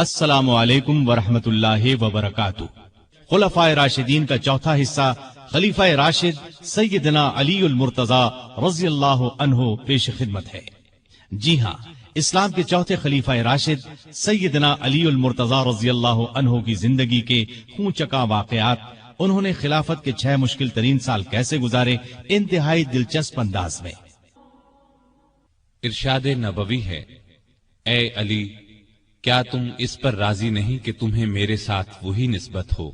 السلام علیکم ورحمۃ اللہ وبرکاتہ۔ خلفائے راشدین کا چوتھا حصہ خلیفہ راشد سیدنا علی المرتضی رضی اللہ عنہ پیش خدمت ہے۔ جی ہاں، اسلام کے چوتھے خلیفہ راشد سیدنا علی المرتضی رضی اللہ عنہ کی زندگی کے خون چکا واقعات، انہوں نے خلافت کے 6 مشکل ترین سال کیسے گزارے، انتہائی دلچسپ انداز میں۔ ارشاد نبوی ہے، اے علی، کیا تم اس پر راضی نہیں کہ تمہیں میرے ساتھ وہی نسبت ہو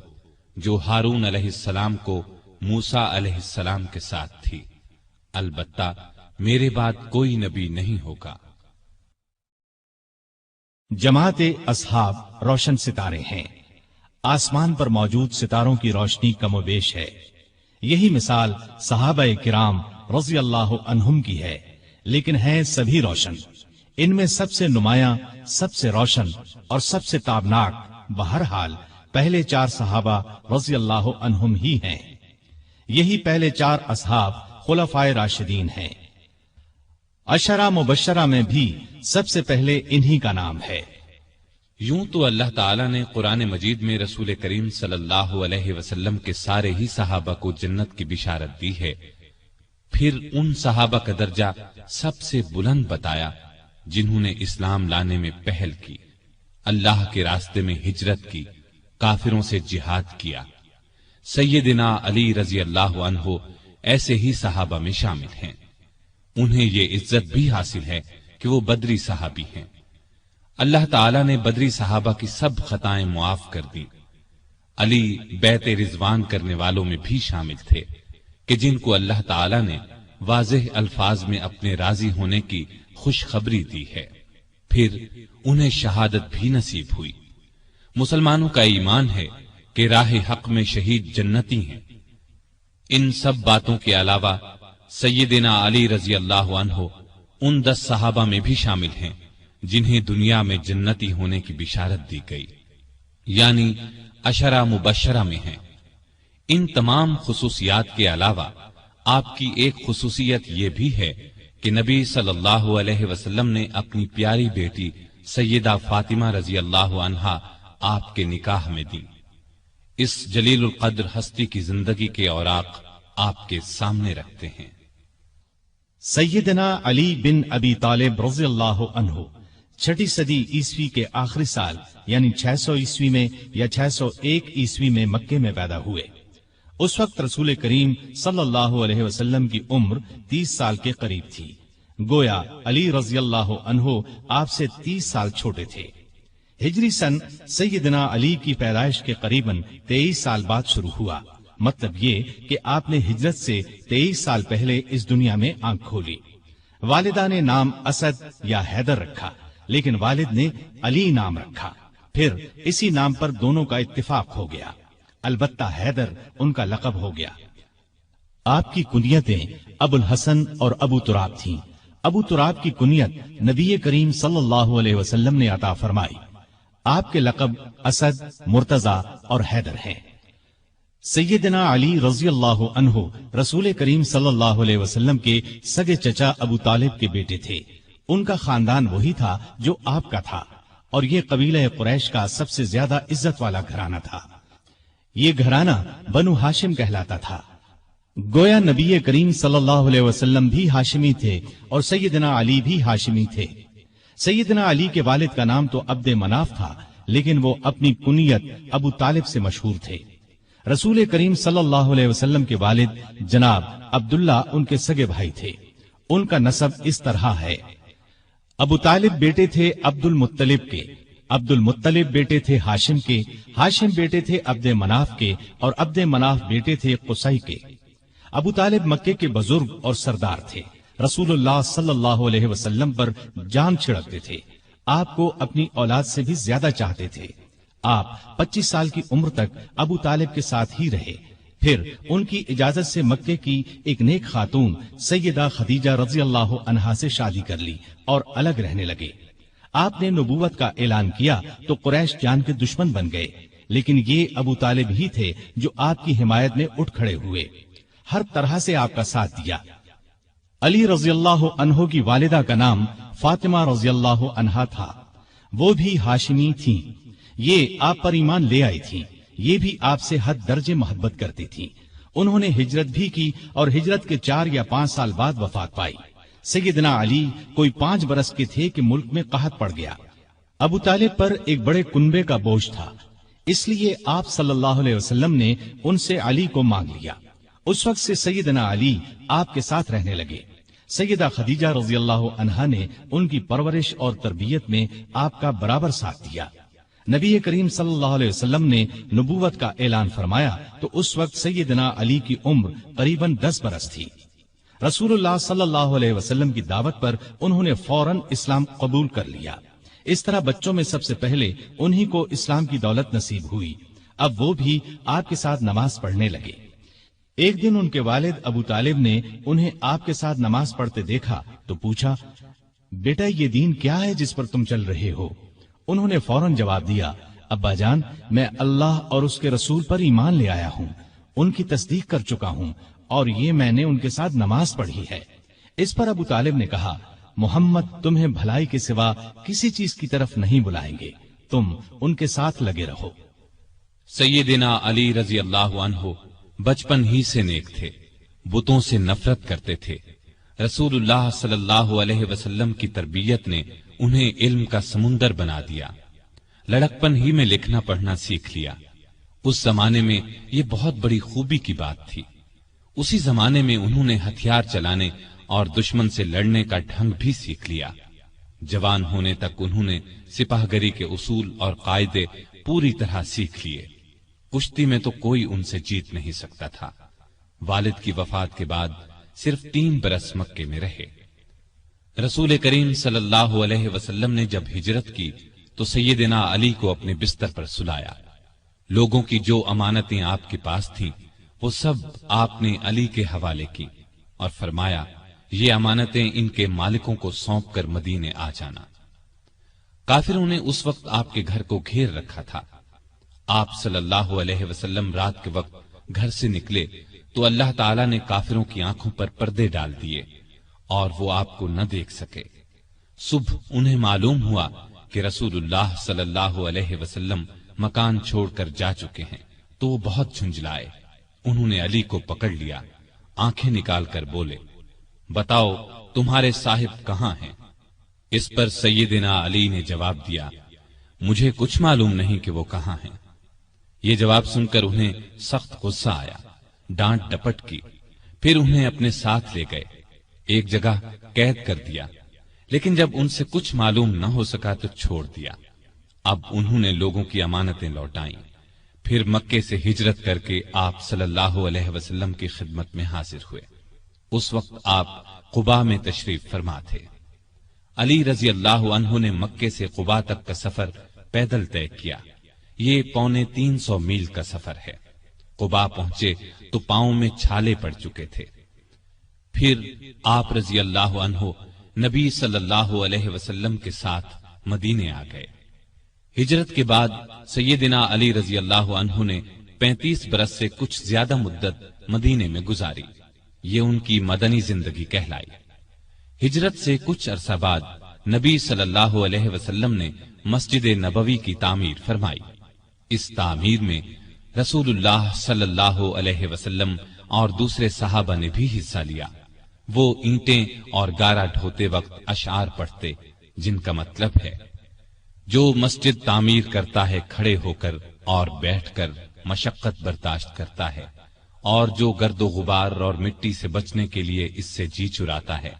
جو ہارون علیہ السلام کو موسیٰ علیہ السلام کے ساتھ تھی؟ البتہ میرے بعد کوئی نبی نہیں ہوگا۔ جماعت اصحاب روشن ستارے ہیں، آسمان پر موجود ستاروں کی روشنی کم و بیش ہے۔ یہی مثال صحابہ کرام رضی اللہ عنہم کی ہے، لیکن ہیں سبھی روشن۔ ان میں سب سے نمایاں، سب سے روشن اور سب سے تابناک بہرحال پہلے 4 صحابہ رضی اللہ عنہم ہی ہیں۔ یہی پہلے 4 اصحاب خلفائے راشدین ہیں۔ عشرہ مبشرہ میں بھی سب سے پہلے انہی کا نام ہے۔ یوں تو اللہ تعالیٰ نے قرآن مجید میں رسول کریم صلی اللہ علیہ وسلم کے سارے ہی صحابہ کو جنت کی بشارت دی ہے، پھر ان صحابہ کا درجہ سب سے بلند بتایا جنہوں نے اسلام لانے میں پہل کی، اللہ کے راستے میں ہجرت کی، کافروں سے جہاد کیا۔ سیدنا علی رضی اللہ عنہ ایسے ہی صحابہ میں شامل ہیں۔ انہیں یہ عزت بھی حاصل ہے کہ وہ بدری صحابی ہیں۔ اللہ تعالیٰ نے بدری صحابہ کی سب خطائیں معاف کر دی۔ علی بیعت رضوان کرنے والوں میں بھی شامل تھے کہ جن کو اللہ تعالیٰ نے واضح الفاظ میں اپنے راضی ہونے کی خوشخبری دی ہے، پھر انہیں شہادت بھی نصیب ہوئی۔ مسلمانوں کا ایمان ہے کہ راہ حق میں شہید جنتی ہیں۔ ان سب باتوں کے علاوہ سیدنا علی رضی اللہ عنہ ان 10 صحابہ میں بھی شامل ہیں جنہیں دنیا میں جنتی ہونے کی بشارت دی گئی، یعنی عشرہ مبشرہ میں ہیں۔ ان تمام خصوصیات کے علاوہ آپ کی ایک خصوصیت یہ بھی ہے کہ نبی صلی اللہ علیہ وسلم نے اپنی پیاری بیٹی سیدہ فاطمہ رضی اللہ عنہا آپ کے نکاح میں دی۔ اس جلیل القدر ہستی کی زندگی کے اوراق آپ کے سامنے رکھتے ہیں۔ سیدنا علی بن ابی طالب رضی اللہ عنہ 6 صدی عیسوی کے آخری سال یعنی 600 عیسوی میں یا 601 عیسوی میں مکے میں پیدا ہوئے۔ اس وقت رسول کریم صلی اللہ علیہ وسلم کی عمر 30 سال کے قریب تھی، گویا علی رضی اللہ عنہ آپ سے 30 سال چھوٹے تھے۔ ہجری سن سیدنا علی کی پیدائش کے قریباً 23 سال بعد شروع ہوا، مطلب یہ کہ آپ نے ہجرت سے 23 سال پہلے اس دنیا میں آنکھ کھولی۔ والدہ نے نام اسد یا حیدر رکھا، لیکن والد نے علی نام رکھا، پھر اسی نام پر دونوں کا اتفاق ہو گیا، البتہ حیدر ان کا لقب ہو گیا۔ آپ کی کنیتیں ابو الحسن اور ابو تراب تھیں۔ ابو تراب کی کنیت نبی کریم صلی اللہ علیہ وسلم نے عطا فرمائی۔ آپ کے لقب اسد، مرتضی اور حیدر ہیں۔ سیدنا علی رضی اللہ عنہ رسول کریم صلی اللہ علیہ وسلم کے سگے چچا ابو طالب کے بیٹے تھے۔ ان کا خاندان وہی تھا جو آپ کا تھا، اور یہ قبیلہ قریش کا سب سے زیادہ عزت والا گھرانہ تھا۔ یہ گھرانہ بنو ہاشم کہلاتا تھا۔ گویا نبی کریم صلی اللہ علیہ وسلم بھی ہاشمی تھے اور سیدنا علی بھی ہاشمی تھے۔ سیدنا علی کے والد کا نام تو عبد مناف تھا، لیکن وہ اپنی کنیت ابو طالب سے مشہور تھے۔ رسول کریم صلی اللہ علیہ وسلم کے والد جناب عبداللہ ان کے سگے بھائی تھے۔ ان کا نسب اس طرح ہے: ابو طالب بیٹے تھے عبد المطلب کے، عبد المطلب بیٹے تھے ہاشم کے، ہاشم بیٹے تھے عبد مناف کے، اور عبد مناف بیٹے تھے قصی کے۔ ابو طالب مکے کے بزرگ اور سردار تھے، رسول اللہ صلی اللہ علیہ وسلم پر جان چھڑکتے تھے، آپ کو اپنی اولاد سے بھی زیادہ چاہتے تھے۔ آپ 25 سال کی عمر تک ابو طالب کے ساتھ ہی رہے، پھر ان کی اجازت سے مکے کی ایک نیک خاتون سیدہ خدیجہ رضی اللہ عنہا سے شادی کر لی اور الگ رہنے لگے۔ آپ نے نبوت کا اعلان کیا تو قریش جان کے دشمن بن گئے، لیکن یہ ابو طالب ہی تھے جو آپ کی حمایت میں اٹھ کھڑے ہوئے، ہر طرح سے آپ کا ساتھ دیا۔ علی رضی اللہ عنہ کی والدہ کا نام فاطمہ رضی اللہ عنہا تھا۔ وہ بھی ہاشمی تھیں، یہ آپ پر ایمان لے آئی تھیں، یہ بھی آپ سے حد درجے محبت کرتی تھیں۔ انہوں نے ہجرت بھی کی اور ہجرت کے 4 یا 5 سال بعد وفات پائی۔ سیدنا علی کوئی 5 برس کے تھے کہ ملک میں قحط پڑ گیا۔ ابو طالب پر ایک بڑے کنبے کا بوجھ تھا، اس لیے آپ صلی اللہ علیہ وسلم نے ان سے علی کو مانگ لیا۔ اس وقت سے سیدنا علی آپ کے ساتھ رہنے لگے۔ سیدہ خدیجہ رضی اللہ عنہا نے ان کی پرورش اور تربیت میں آپ کا برابر ساتھ دیا۔ نبی کریم صلی اللہ علیہ وسلم نے نبوت کا اعلان فرمایا تو اس وقت سیدنا علی کی عمر قریباً 10 برس تھی۔ رسول اللہ صلی اللہ علیہ وسلم کی دعوت پر انہوں نے فوراً اسلام قبول کر لیا۔ اس طرح بچوں میں سب سے پہلے انہی کو اسلام کی دولت نصیب ہوئی۔ اب وہ بھی آپ کے ساتھ نماز پڑھنے لگے۔ ایک دن ان کے والد ابو طالب نے انہیں آپ کے ساتھ نماز پڑھتے دیکھا تو پوچھا، بیٹا یہ دین کیا ہے جس پر تم چل رہے ہو؟ انہوں نے فوراً جواب دیا، ابا جان میں اللہ اور اس کے رسول پر ایمان لے آیا ہوں، ان کی تصدیق کر چکا ہوں اور یہ میں نے ان کے ساتھ نماز پڑھی ہے۔ اس پر ابو طالب نے کہا، محمد تمہیں بھلائی کے سوا کسی چیز کی طرف نہیں بلائیں گے، تم ان کے ساتھ لگے رہو۔ سیدنا علی رضی اللہ عنہ بچپن ہی سے نیک تھے، بتوں سے نفرت کرتے تھے۔ رسول اللہ صلی اللہ علیہ وسلم کی تربیت نے انہیں علم کا سمندر بنا دیا۔ لڑکپن ہی میں لکھنا پڑھنا سیکھ لیا۔ اس زمانے میں یہ بہت بڑی خوبی کی بات تھی۔ اسی زمانے میں انہوں نے ہتھیار چلانے اور دشمن سے لڑنے کا ڈھنگ بھی سیکھ لیا۔ جوان ہونے تک انہوں نے سپاہ گری کے اصول اور قاعدے پوری طرح سیکھ لیے۔ کشتی میں تو کوئی ان سے جیت نہیں سکتا تھا۔ والد کی وفات کے بعد صرف 3 برس مکے میں رہے۔ رسول کریم صلی اللہ علیہ وسلم نے جب ہجرت کی تو سیدنا علی کو اپنے بستر پر سلایا۔ لوگوں کی جو امانتیں آپ کے پاس تھیں وہ سب آپ نے علی کے حوالے کی اور فرمایا، یہ امانتیں ان کے مالکوں کو سونپ کر مدینے آ جانا۔ کافروں نے اس وقت آپ کے گھر کو گھیر رکھا تھا۔ آپ صلی اللہ علیہ وسلم رات کے وقت گھر سے نکلے تو اللہ تعالیٰ نے کافروں کی آنکھوں پر پردے ڈال دیے اور وہ آپ کو نہ دیکھ سکے۔ صبح انہیں معلوم ہوا کہ رسول اللہ صلی اللہ علیہ وسلم مکان چھوڑ کر جا چکے ہیں تو وہ بہت جھنجھلائے۔ انہوں نے علی کو پکڑ لیا، آنکھیں نکال کر بولے، بتاؤ تمہارے صاحب کہاں ہیں؟ اس پر سیدنا علی نے جواب دیا، مجھے کچھ معلوم نہیں کہ وہ کہاں ہیں۔ یہ جواب سن کر انہیں سخت غصہ آیا، ڈانٹ ڈپٹ کی، پھر انہیں اپنے ساتھ لے گئے، ایک جگہ قید کر دیا، لیکن جب ان سے کچھ معلوم نہ ہو سکا تو چھوڑ دیا۔ اب انہوں نے لوگوں کی امانتیں لوٹائیں، پھر مکے سے ہجرت کر کے آپ صلی اللہ علیہ وسلم کی خدمت میں حاضر ہوئے۔ اس وقت آپ قباء میں تشریف فرما تھے۔ علی رضی اللہ عنہ نے مکے سے قباء تک کا سفر پیدل طے کیا۔ یہ 350 میل کا سفر ہے۔ قباء پہنچے تو پاؤں میں چھالے پڑ چکے تھے۔ پھر آپ رضی اللہ عنہ نبی صلی اللہ علیہ وسلم کے ساتھ مدینے آ گئے۔ ہجرت کے بعد سیدنا علی رضی اللہ عنہ نے 35 برس سے کچھ زیادہ مدت مدینے میں گزاری۔ یہ ان کی مدنی زندگی کہلائی۔ ہجرت سے کچھ عرصہ بعد نبی صلی اللہ علیہ وسلم نے مسجد نبوی کی تعمیر فرمائی۔ اس تعمیر میں رسول اللہ صلی اللہ علیہ وسلم اور دوسرے صحابہ نے بھی حصہ لیا۔ وہ اینٹیں اور گارا ڈھوتے وقت اشعار پڑھتے جن کا مطلب ہے، جو مسجد تعمیر کرتا ہے کھڑے ہو کر اور بیٹھ کر مشقت برداشت کرتا ہے، اور جو گرد و غبار اور مٹی سے بچنے کے لیے اس سے جی چراتا ہے،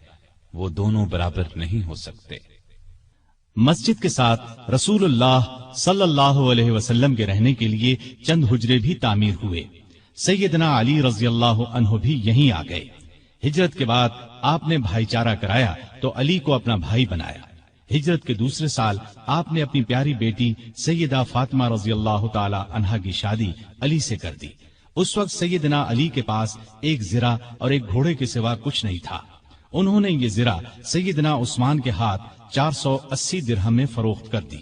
وہ دونوں برابر نہیں ہو سکتے۔ مسجد کے ساتھ رسول اللہ صلی اللہ علیہ وسلم کے رہنے کے لیے چند حجرے بھی تعمیر ہوئے۔ سیدنا علی رضی اللہ عنہ بھی یہیں آ گئے۔ ہجرت کے بعد آپ نے بھائی چارہ کرایا تو علی کو اپنا بھائی بنایا۔ ہجرت کے دوسرے سال آپ نے اپنی پیاری بیٹی سیدہ فاطمہ رضی اللہ تعالی عنہا کی شادی علی سے کر دی۔ اس وقت سیدنا علی کے پاس ایک زرہ اور ایک گھوڑے کے سوا کچھ نہیں تھا۔ انہوں نے یہ زرہ سیدنا عثمان کے ہاتھ 480 درہم میں فروخت کر دی۔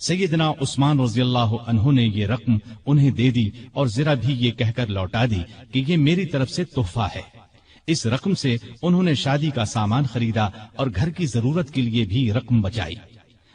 سیدنا عثمان رضی اللہ عنہ نے یہ رقم انہیں دے دی اور زرہ بھی یہ کہہ کر لوٹا دی کہ یہ میری طرف سے تحفہ ہے۔ اس رقم سے انہوں نے شادی کا سامان خریدا اور گھر کی ضرورت کے لیے بھی رقم بچائی۔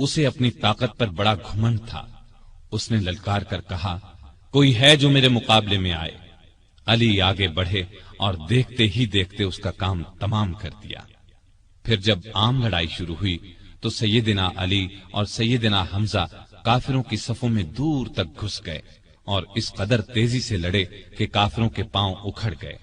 اسے اپنی طاقت پر بڑا گھمنڈ تھا۔ اس نے للکار کر کہا، کوئی ہے جو میرے مقابلے میں آئے؟ علی آگے بڑھے اور دیکھتے ہی دیکھتے اس کا کام تمام کر دیا۔ پھر جب عام لڑائی شروع ہوئی تو سیدنا علی اور سیدنا حمزہ کافروں کی صفوں میں دور تک گھس گئے اور اس قدر تیزی سے لڑے کہ کافروں کے پاؤں اکھڑ گئے۔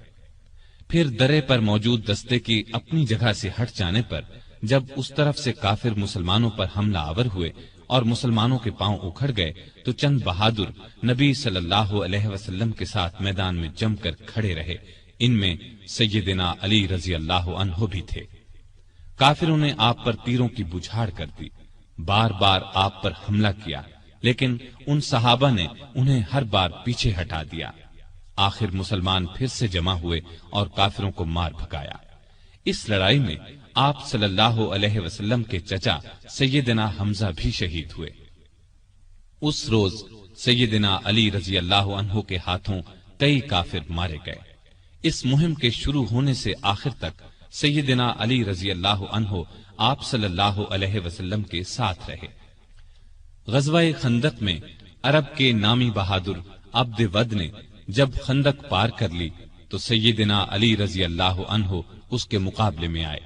پھر درے پر موجود دستے کی اپنی جگہ سے ہٹ جانے پر جب اس طرف سے کافر مسلمانوں پر حملہ آور ہوئے اور مسلمانوں کے پاؤں اکھڑ گئے تو چند بہادر نبی صلی اللہ علیہ وسلم کے ساتھ میدان میں جم کر کھڑے رہے۔ ان میں سیدنا علی رضی اللہ عنہ بھی تھے۔ کافروں نے آپ پر تیروں کی بجھاڑ کر دی، بار بار آپ پر حملہ کیا، لیکن ان صحابہ نے انہیں ہر بار پیچھے ہٹا دیا۔ آخر مسلمان پھر سے جمع ہوئے اور کافروں کو مار بھگایا۔ اس لڑائی میں آپ صلی اللہ علیہ وسلم کے چچا سیدنا حمزہ بھی شہید ہوئے۔ اس روز سیدنا علی رضی اللہ عنہ کے ہاتھوں کئی کافر مارے گئے۔ اس مہم کے شروع ہونے سے آخر تک سیدنا علی رضی اللہ عنہ آپ صلی اللہ علیہ وسلم کے ساتھ رہے۔ غزوہ خندق میں عرب کے نامی بہادر عبد ود نے جب خندق پار کر لی تو سیدنا علی رضی اللہ عنہ اس کے مقابلے میں آئے۔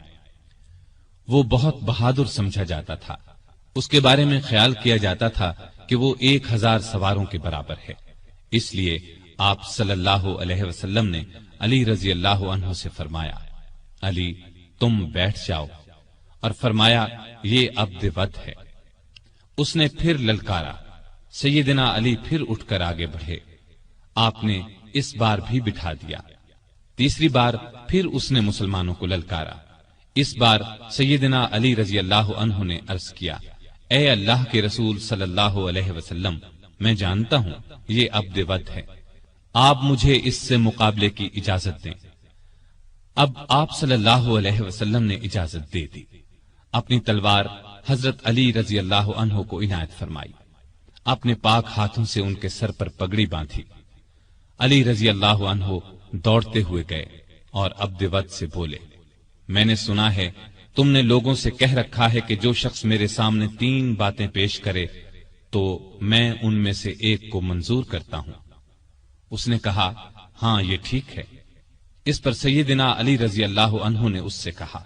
وہ بہت بہادر سمجھا جاتا تھا۔ اس کے بارے میں خیال کیا جاتا تھا کہ وہ 1000 سواروں کے برابر ہے۔ اس لیے آپ صلی اللہ علیہ وسلم نے علی رضی اللہ عنہ سے فرمایا، علی تم بیٹھ جاؤ، اور فرمایا یہ عبد ود ہے۔ اس نے پھر للکارا، سیدنا علی پھر اٹھ کر آگے بڑھے۔ آپ نے اس بار بھی بٹھا دیا۔ تیسری بار پھر اس نے مسلمانوں کو للکارا۔ اس بار سیدنا علی رضی اللہ عنہ نے عرض کیا، اے اللہ کے رسول صلی اللہ علیہ وسلم، میں جانتا ہوں یہ عبد ود ہے، آپ مجھے اس سے مقابلے کی اجازت دیں۔ اب آپ صلی اللہ علیہ وسلم نے اجازت دے دی۔ اپنی تلوار حضرت علی رضی اللہ عنہ کو عنایت فرمائی، اپنے پاک ہاتھوں سے ان کے سر پر پگڑی باندھی۔ علی رضی اللہ عنہ دوڑتے ہوئے گئے اور عبد ود سے بولے، میں نے سنا ہے تم نے لوگوں سے کہہ رکھا ہے کہ جو شخص میرے سامنے 3 باتیں پیش کرے تو میں ان میں سے ایک کو منظور کرتا ہوں۔ اس نے کہا، ہاں یہ ٹھیک ہے۔ اس پر سیدنا علی رضی اللہ عنہ نے اس سے کہا،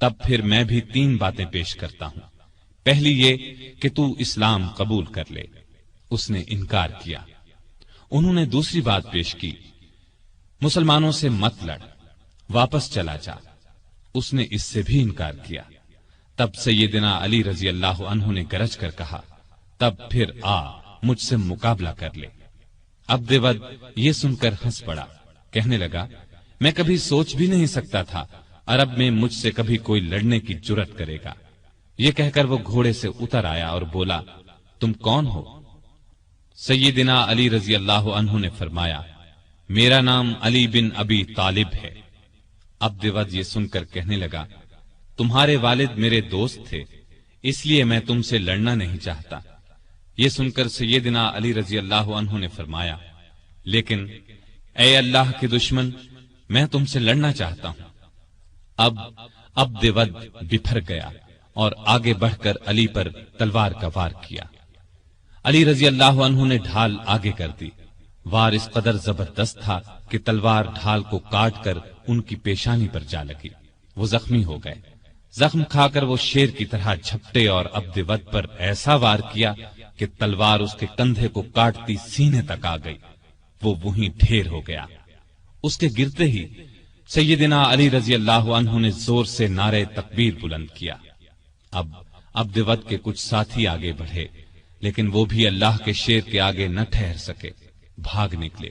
تب پھر میں بھی 3 باتیں پیش کرتا ہوں۔ پہلی یہ کہ تو اسلام قبول کر لے۔ اس نے انکار کیا۔ انہوں نے دوسری بات پیش کی، مسلمانوں سے مت لڑ، واپس چلا جا۔ اس نے اس سے بھی انکار کیا۔ تب سیدنا علی رضی اللہ عنہ نے گرج کر کہا، تب پھر آ مجھ سے مقابلہ کر لے۔ عبد ود یہ سن کر ہنس پڑا، کہنے لگا، میں کبھی سوچ بھی نہیں سکتا تھا عرب میں مجھ سے کبھی کوئی لڑنے کی جرأت کرے گا۔ یہ کہہ کر وہ گھوڑے سے اتر آیا اور بولا، تم کون ہو؟ سیدنا علی رضی اللہ عنہ نے فرمایا، میرا نام علی بن ابی طالب ہے۔ عبد ود یہ سن کر کہنے لگا، تمہارے والد میرے دوست تھے، اس لیے میں تم سے لڑنا نہیں چاہتا۔ یہ سن کر سیدنا علی رضی اللہ عنہ نے فرمایا، لیکن اے اللہ کے دشمن، میں تم سے لڑنا چاہتا ہوں۔ اب عبد ود بپھر گیا اور آگے بڑھ کر علی پر تلوار کا وار کیا۔ علی رضی اللہ عنہ نے ڈھال آگے کر دی۔ وار اس قدر زبردست تھا کہ تلوار ڈھال کو کاٹ کر ان کی پیشانی پر جا لگی۔ وہ زخمی ہو گئے۔ زخم کھا کر وہ شیر کی طرح جھپٹے اور عبد ود پر ایسا وار کیا کہ تلوار اس کے کندھے کو کاٹتی سینے تک آ گئی۔ وہ وہیں ڈھیر ہو گیا۔ اس کے گرتے ہی سیدنا علی رضی اللہ عنہ نے زور سے نعرہ تکبیر بلند کیا۔ اب عبد ود کے کچھ ساتھی آگے بڑھے، لیکن وہ بھی اللہ کے شیر کے آگے نہ ٹھہر سکے، بھاگ نکلے۔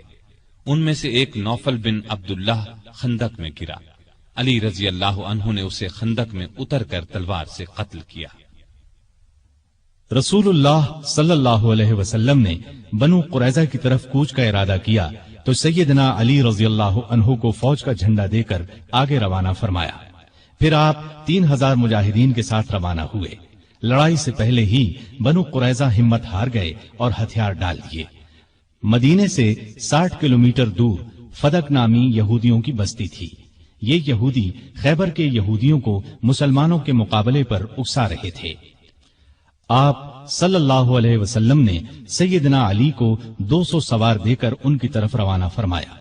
ان میں سے ایک نوفل بن عبداللہ خندق میں گرا۔ علی رضی اللہ عنہ نے اسے خندق میں اتر کر تلوار سے قتل کیا۔ رسول اللہ صلی اللہ علیہ وسلم نے بنو قریظہ کی طرف کوچ کا ارادہ کیا تو سیدنا علی رضی اللہ عنہ کو فوج کا جھنڈا دے کر آگے روانہ فرمایا۔ پھر آپ 3000 مجاہدین کے ساتھ روانہ ہوئے۔ لڑائی سے پہلے ہی بنو قریظہ ہمت ہار گئے اور ہتھیار ڈال دیے۔ مدینے سے 60 کلومیٹر دور فدق نامی یہودیوں کی بستی تھی۔ یہ یہودی خیبر کے یہودیوں کو مسلمانوں کے مقابلے پر اکسا رہے تھے۔ آپ صلی اللہ علیہ وسلم نے سیدنا علی کو 200 سوار دے کر ان کی طرف روانہ فرمایا۔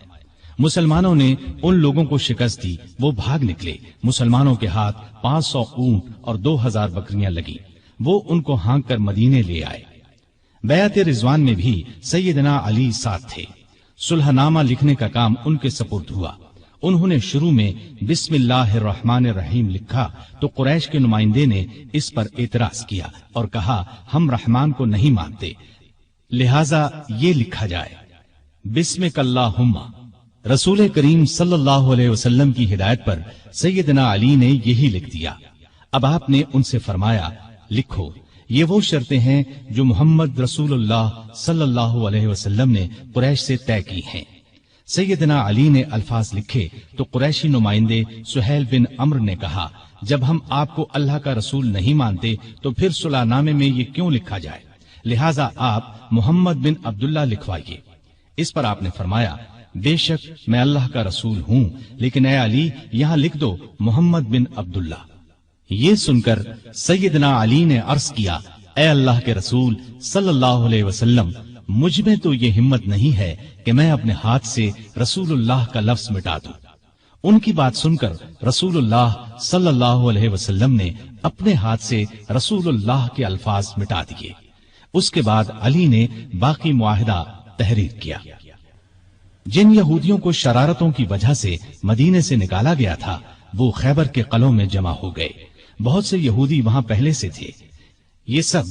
مسلمانوں نے ان لوگوں کو شکست دی، وہ بھاگ نکلے۔ مسلمانوں کے ہاتھ 500 اونٹ اور 2000 بکریاں لگی، وہ ان کو ہانک کر مدینے لے آئے۔ بیعت رضوان میں بھی سیدنا علی ساتھ تھے۔ صلح نامہ لکھنے کا کام ان کے سپرد ہوا۔ انہوں نے شروع میں بسم اللہ الرحمن الرحیم لکھا تو قریش کے نمائندے نے اس پر اعتراض کیا اور کہا ہم رحمان کو نہیں مانتے، لہذا یہ لکھا جائے بسمک اللہم۔ رسول کریم صلی اللہ علیہ وسلم کی ہدایت پر سیدنا علی نے یہی لکھ دیا۔ اب آپ نے ان سے فرمایا لکھو، یہ وہ شرطیں ہیں جو محمد رسول اللہ صلی اللہ علیہ وسلم نے قریش سے طے کی ہیں۔ سیدنا علی نے الفاظ لکھے تو قریشی نمائندے سہیل بن عمرو نے کہا جب ہم آپ کو اللہ کا رسول نہیں مانتے تو پھر صلح نامے میں یہ کیوں لکھا جائے، لہٰذا آپ محمد بن عبداللہ لکھوائیے۔ اس پر آپ نے فرمایا بے شک میں اللہ کا رسول ہوں، لیکن اے علی یہاں لکھ دو محمد بن عبداللہ۔ یہ سن کر سیدنا علی نے عرض کیا اے اللہ کے رسول صلی اللہ علیہ وسلم، مجھ میں تو یہ ہمت نہیں ہے کہ میں اپنے ہاتھ سے رسول اللہ کا لفظ مٹا دوں۔ ان کی بات سن کر رسول اللہ صلی اللہ علیہ وسلم نے اپنے ہاتھ سے رسول اللہ کے الفاظ مٹا دیے۔ اس کے بعد علی نے باقی معاہدہ تحریر کیا۔ جن یہودیوں کو شرارتوں کی وجہ سے مدینے سے نکالا گیا تھا وہ خیبر کے قلعوں میں جمع ہو گئے۔ بہت سے یہودی وہاں پہلے سے تھے۔ یہ سب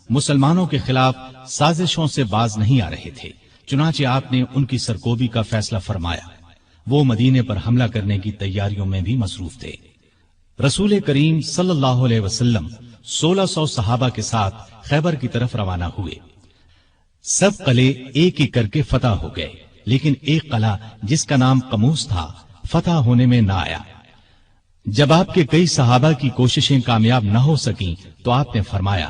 مسلمانوں کے خلاف سازشوں سے باز نہیں آ رہے تھے، چنانچہ آپ نے ان کی سرکوبی کا فیصلہ فرمایا۔ وہ مدینے پر حملہ کرنے کی تیاریوں میں بھی مصروف تھے۔ رسول کریم صلی اللہ علیہ وسلم 1600 صحابہ کے ساتھ خیبر کی طرف روانہ ہوئے۔ سب قلعے ایک ایک کر کے فتح ہو گئے، لیکن ایک قلعہ جس کا نام قموس تھا فتح ہونے میں نہ آیا۔ جب آپ کے کئی صحابہ کی کوششیں کامیاب نہ ہو سکیں تو آپ نے فرمایا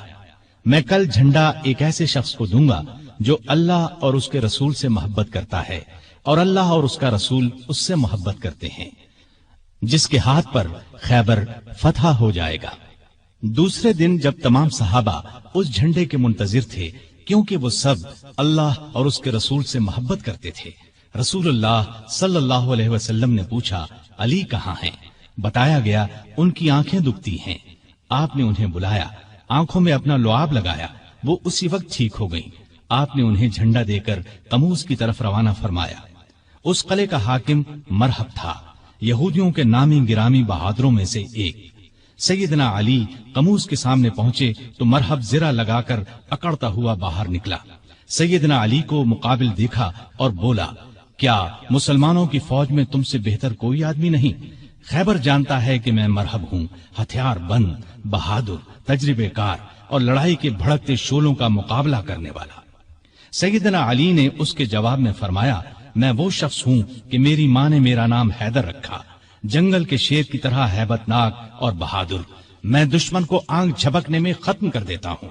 میں کل جھنڈا ایک ایسے شخص کو دوں گا جو اللہ اور اس کے رسول سے محبت کرتا ہے اور اللہ اور اس کا رسول اس سے محبت کرتے ہیں، جس کے ہاتھ پر خیبر فتح ہو جائے گا۔ دوسرے دن جب تمام صحابہ اس جھنڈے کے منتظر تھے کیونکہ وہ سب اللہ اور اس کے رسول سے محبت کرتے تھے، رسول اللہ صلی اللہ علیہ وسلم نے پوچھا علی کہاں ہیں؟ بتایا گیا ان کی آنکھیں دکھتی ہیں۔ آپ نے انہیں بلایا، آنکھوں میں اپنا لعاب لگایا، وہ اسی وقت ٹھیک ہو گئیں۔ آپ نے انہیں جھنڈا دے کر قموس کی طرف روانہ فرمایا۔ اس قلعے کا حاکم مرحب تھا، یہودیوں کے نامی گرامی بہادروں میں سے ایک۔ سیدنا علی قموس کے سامنے پہنچے تو مرحب زرہ لگا کر اکڑتا ہوا باہر نکلا۔ سیدنا علی کو مقابل دیکھا اور بولا کیا مسلمانوں کی فوج میں تم سے بہتر کوئی آدمی نہیں؟ خیبر جانتا ہے کہ میں مرحب ہوں، ہتھیار بند، بہادر، تجربے کار اور لڑائی کے بھڑکتے شعلوں کا مقابلہ کرنے والا۔ سیدنا علی نے اس کے جواب میں فرمایا میں وہ شخص ہوں کہ میری ماں نے میرا نام حیدر رکھا، جنگل کے شیر کی طرح ہیبت ناک اور بہادر، میں دشمن کو آنکھ جھپکنے میں ختم کر دیتا ہوں۔